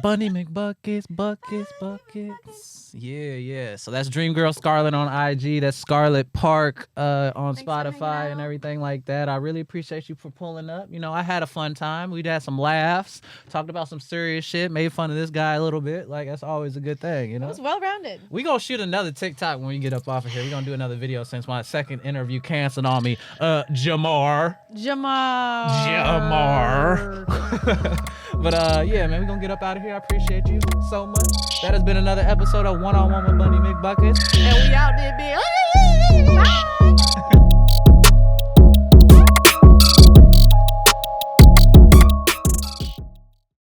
S2: BundyMcbuckets, buckets. Yeah. So that's Dreamgirl Scarlett on IG. That's Scarlet Parke on
S1: Thanks for hanging
S2: Spotify and
S1: out.
S2: everything like that. I really appreciate you for pulling up. You know, I had a fun time. We'd had some laughs, talked about some serious shit, made fun of this guy a little bit. Like, that's always a good thing, you
S1: It
S2: know?
S1: was well-rounded.
S2: We gonna shoot another TikTok when we get up off of here. We gonna do another video since my second interview canceled on me. Jamar. But yeah, man, we gonna get up out of here. I appreciate you so much. That has been another episode of One-on-One with BundyMcbuckets. And we out there, bitch.